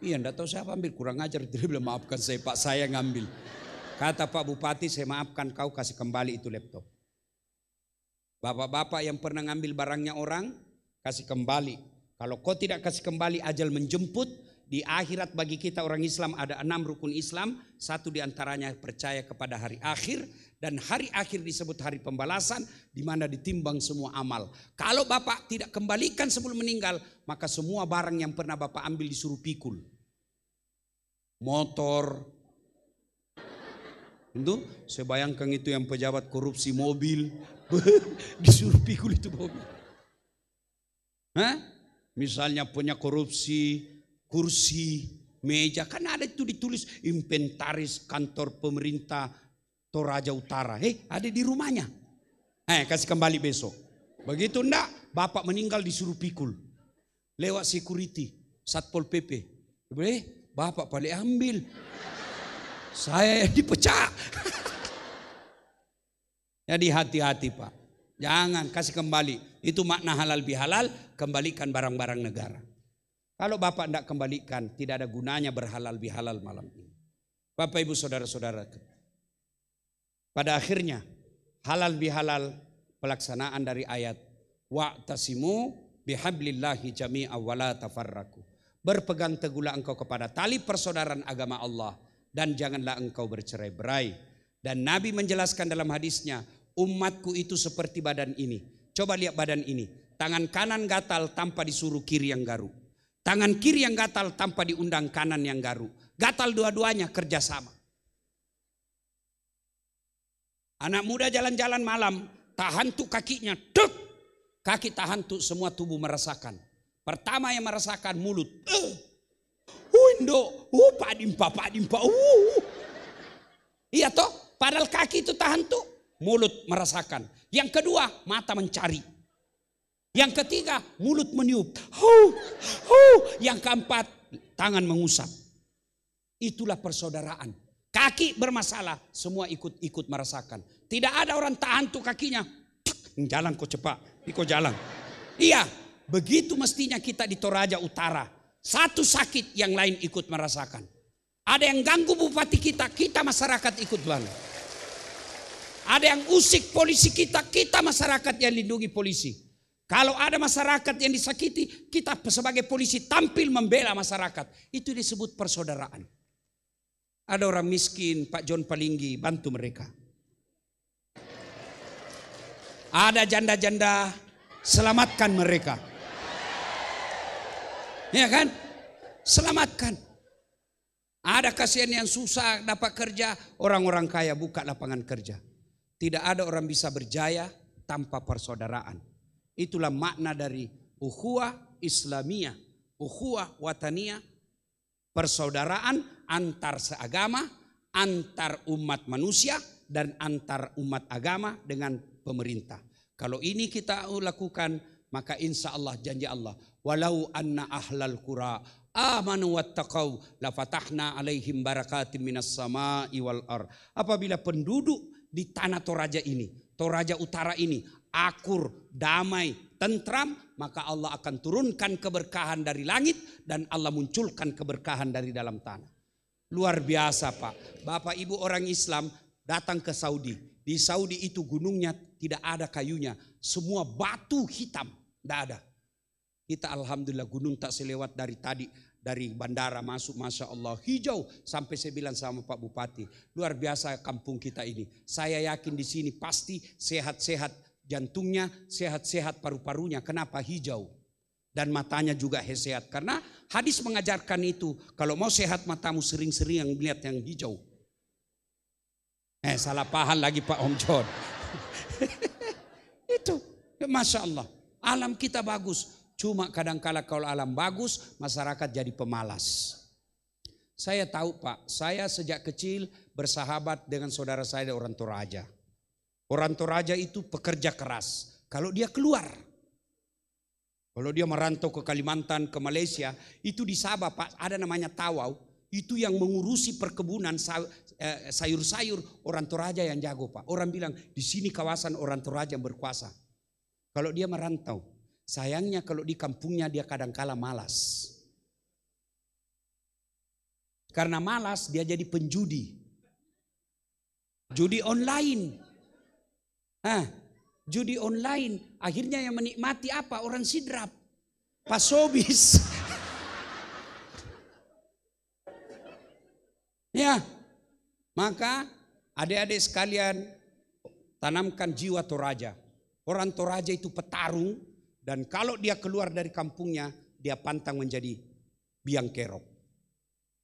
S2: Iya enggak tahu siapa ambil, kurang ajar. Dia bilang maafkan saya Pak, saya ngambil. Kata Pak Bupati, saya maafkan kau kasih kembali itu laptop. Bapak-bapak yang pernah ngambil barangnya orang, kasih kembali. Kalau kau tidak kasih kembali, ajal menjemput. Di akhirat bagi kita orang Islam ada 6 rukun Islam. 1 diantaranya percaya kepada hari akhir. Dan hari akhir disebut hari pembalasan, di mana ditimbang semua amal. Kalau Bapak tidak kembalikan sebelum meninggal, maka semua barang yang pernah Bapak ambil disuruh pikul. Motor. Itu saya bayangkan itu yang pejabat korupsi mobil disuruh pikul itu mobil. Misalnya punya korupsi kursi, meja, kan ada itu ditulis inventaris kantor pemerintah Toraja Utara. Ada di rumahnya. Kasih kembali besok. Begitu enggak, Bapak meninggal disuruh pikul. Lewat security, Satpol PP. Bapak balik ambil. Saya dipecah. Jadi hati-hati Pak. Jangan kasih kembali. Itu makna halal bihalal. Kembalikan barang-barang negara. Kalau Bapak tidak kembalikan, tidak ada gunanya berhalal bihalal malam ini. Bapak Ibu Saudara-saudara. Pada akhirnya halal bihalal pelaksanaan dari ayat wa'tasimu bihablillahi jami'a wala tafarraku. Berpegang teguhlah engkau kepada tali persaudaraan agama Allah. Dan janganlah engkau bercerai-berai. Dan Nabi menjelaskan dalam hadisnya, umatku itu seperti badan ini. Coba lihat badan ini. Tangan kanan gatal tanpa disuruh kiri yang garuk. Tangan kiri yang gatal tanpa diundang kanan yang garuk. Gatal dua-duanya kerjasama. Anak muda jalan-jalan malam, tahan tuh kakinya, dek. Kaki tahan tuh, semua tubuh merasakan. Pertama yang merasakan mulut. Pak dimpa. Iya toh, padahal kaki itu tahan tuh, mulut merasakan. Yang kedua, mata mencari. Yang ketiga, mulut meniup. Yang keempat, tangan mengusap. Itulah persaudaraan. Kaki bermasalah, semua ikut merasakan. Tidak ada orang tahan tuh kakinya. Jalan kok cepat, kok jalan. Iya, begitu mestinya kita di Toraja Utara. Satu sakit, yang lain ikut merasakan. Ada yang ganggu bupati kita, kita masyarakat ikut banget. Ada yang usik polisi kita, kita masyarakat yang lindungi polisi. Kalau ada masyarakat yang disakiti, kita sebagai polisi tampil membela masyarakat. Itu disebut persaudaraan. Ada orang miskin, Pak John Palinggi, bantu mereka. Ada janda-janda, selamatkan mereka. Ya kan? Selamatkan. Ada kasihan yang susah dapat kerja, orang-orang kaya buka lapangan kerja. Tidak ada orang bisa berjaya tanpa persaudaraan. Itulah makna dari ukhuwah Islamiyah, ukhuwah wataniyah, persaudaraan antar seagama, antar umat manusia, dan antar umat agama dengan pemerintah. Kalau ini kita lakukan, maka insya Allah janji Allah, walau anna ahlal qura amanu wattaqau la fatahna alaihim barakatim minas sama'i wal ar. Apabila penduduk di tanah Toraja ini, Toraja Utara ini akur, damai, tentram, maka Allah akan turunkan keberkahan dari langit dan Allah munculkan keberkahan dari dalam tanah. Luar biasa Pak. Bapak Ibu orang Islam datang ke Saudi. Di Saudi itu gunungnya tidak ada kayunya, semua batu hitam, tidak ada. Kita alhamdulillah gunung tak selewat dari tadi. Dari bandara masuk, Masya Allah, hijau. Sampai saya bilang sama Pak Bupati, luar biasa kampung kita ini. Saya yakin di sini pasti sehat-sehat jantungnya, sehat-sehat paru-parunya. Kenapa? Hijau. Dan matanya juga sehat. Karena hadis mengajarkan itu. Kalau mau sehat matamu sering-sering yang melihat yang hijau. Salah paham lagi Pak Om John. Itu, Masya Allah. Alam kita bagus. Cuma kadang-kala kalau alam bagus, masyarakat jadi pemalas. Saya tahu Pak, saya sejak kecil bersahabat dengan saudara saya orang Toraja. Orang Toraja itu pekerja keras. Kalau dia keluar, kalau dia merantau ke Kalimantan, ke Malaysia, itu di Sabah Pak, ada namanya tawau. Itu yang mengurusi perkebunan sayur-sayur, orang Toraja yang jago Pak. Orang bilang di sini kawasan orang Toraja yang berkuasa. Kalau dia merantau, sayangnya kalau di kampungnya dia kadang-kala malas. Karena malas dia jadi penjudi. Judi online. Judi online. Akhirnya yang menikmati apa? Orang sidrap. Pasobis. Ya. Maka adik-adik sekalian tanamkan jiwa Toraja. Orang Toraja itu petarung. Dan kalau dia keluar dari kampungnya, dia pantang menjadi biang kerok.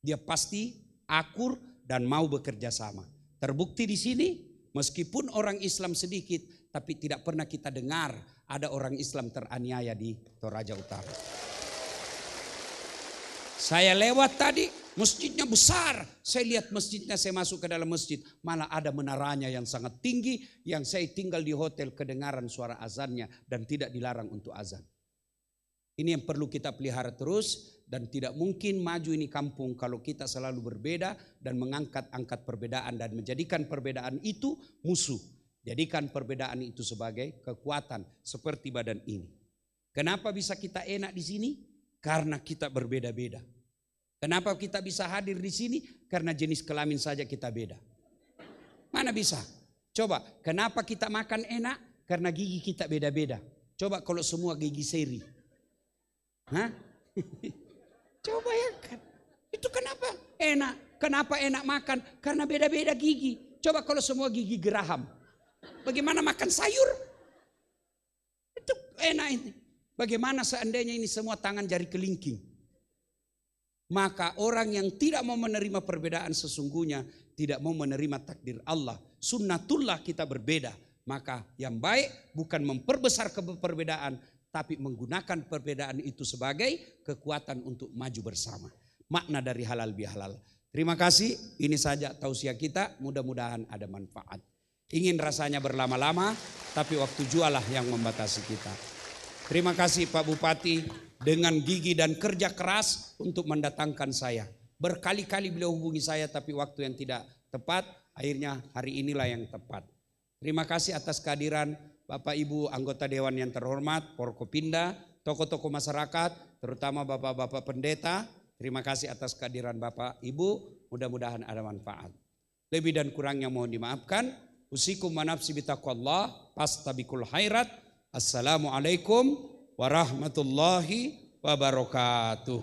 S2: Dia pasti akur dan mau bekerja sama. Terbukti di sini, meskipun orang Islam sedikit, tapi tidak pernah kita dengar ada orang Islam teraniaya di Toraja Utara. Saya lewat tadi, masjidnya besar. Saya lihat masjidnya, saya masuk ke dalam masjid. Malah ada menaranya yang sangat tinggi. Yang saya tinggal di hotel kedengaran suara azannya. Dan tidak dilarang untuk azan. Ini yang perlu kita pelihara terus. Dan tidak mungkin maju ini kampung kalau kita selalu berbeda. Dan mengangkat-angkat perbedaan. Dan menjadikan perbedaan itu musuh. Jadikan perbedaan itu sebagai kekuatan. Seperti badan ini. Kenapa bisa kita enak di sini? Karena kita berbeda-beda. Kenapa kita bisa hadir di sini? Karena jenis kelamin saja kita beda. Mana bisa? Coba, kenapa kita makan enak? Karena gigi kita beda-beda. Coba kalau semua gigi seri. Coba ya kan. Itu kenapa enak? Kenapa enak makan? Karena beda-beda gigi. Coba kalau semua gigi geraham. Bagaimana makan sayur? Itu enak ini. Bagaimana seandainya ini semua tangan jari kelingking? Maka orang yang tidak mau menerima perbedaan sesungguhnya tidak mau menerima takdir Allah. Sunnatullah kita berbeda. Maka yang baik bukan memperbesar perbedaan, tapi menggunakan perbedaan itu sebagai kekuatan untuk maju bersama. Makna dari halal bihalal. Terima kasih. Ini saja tausiah kita. Mudah-mudahan ada manfaat. Ingin rasanya berlama-lama, tapi waktu jualah yang membatasi kita. Terima kasih Pak Bupati dengan gigi dan kerja keras untuk mendatangkan saya. Berkali-kali beliau hubungi saya tapi waktu yang tidak tepat, akhirnya hari inilah yang tepat. Terima kasih atas kehadiran Bapak Ibu anggota Dewan yang terhormat, Forkopimda, tokoh-tokoh masyarakat, terutama Bapak-Bapak Pendeta. Terima kasih atas kehadiran Bapak Ibu, mudah-mudahan ada manfaat. Lebih dan kurangnya mohon dimaafkan. Usikum wa nafsi bitaqwallah, pastabikul khairat. Assalamualaikum warahmatullahi wabarakatuh.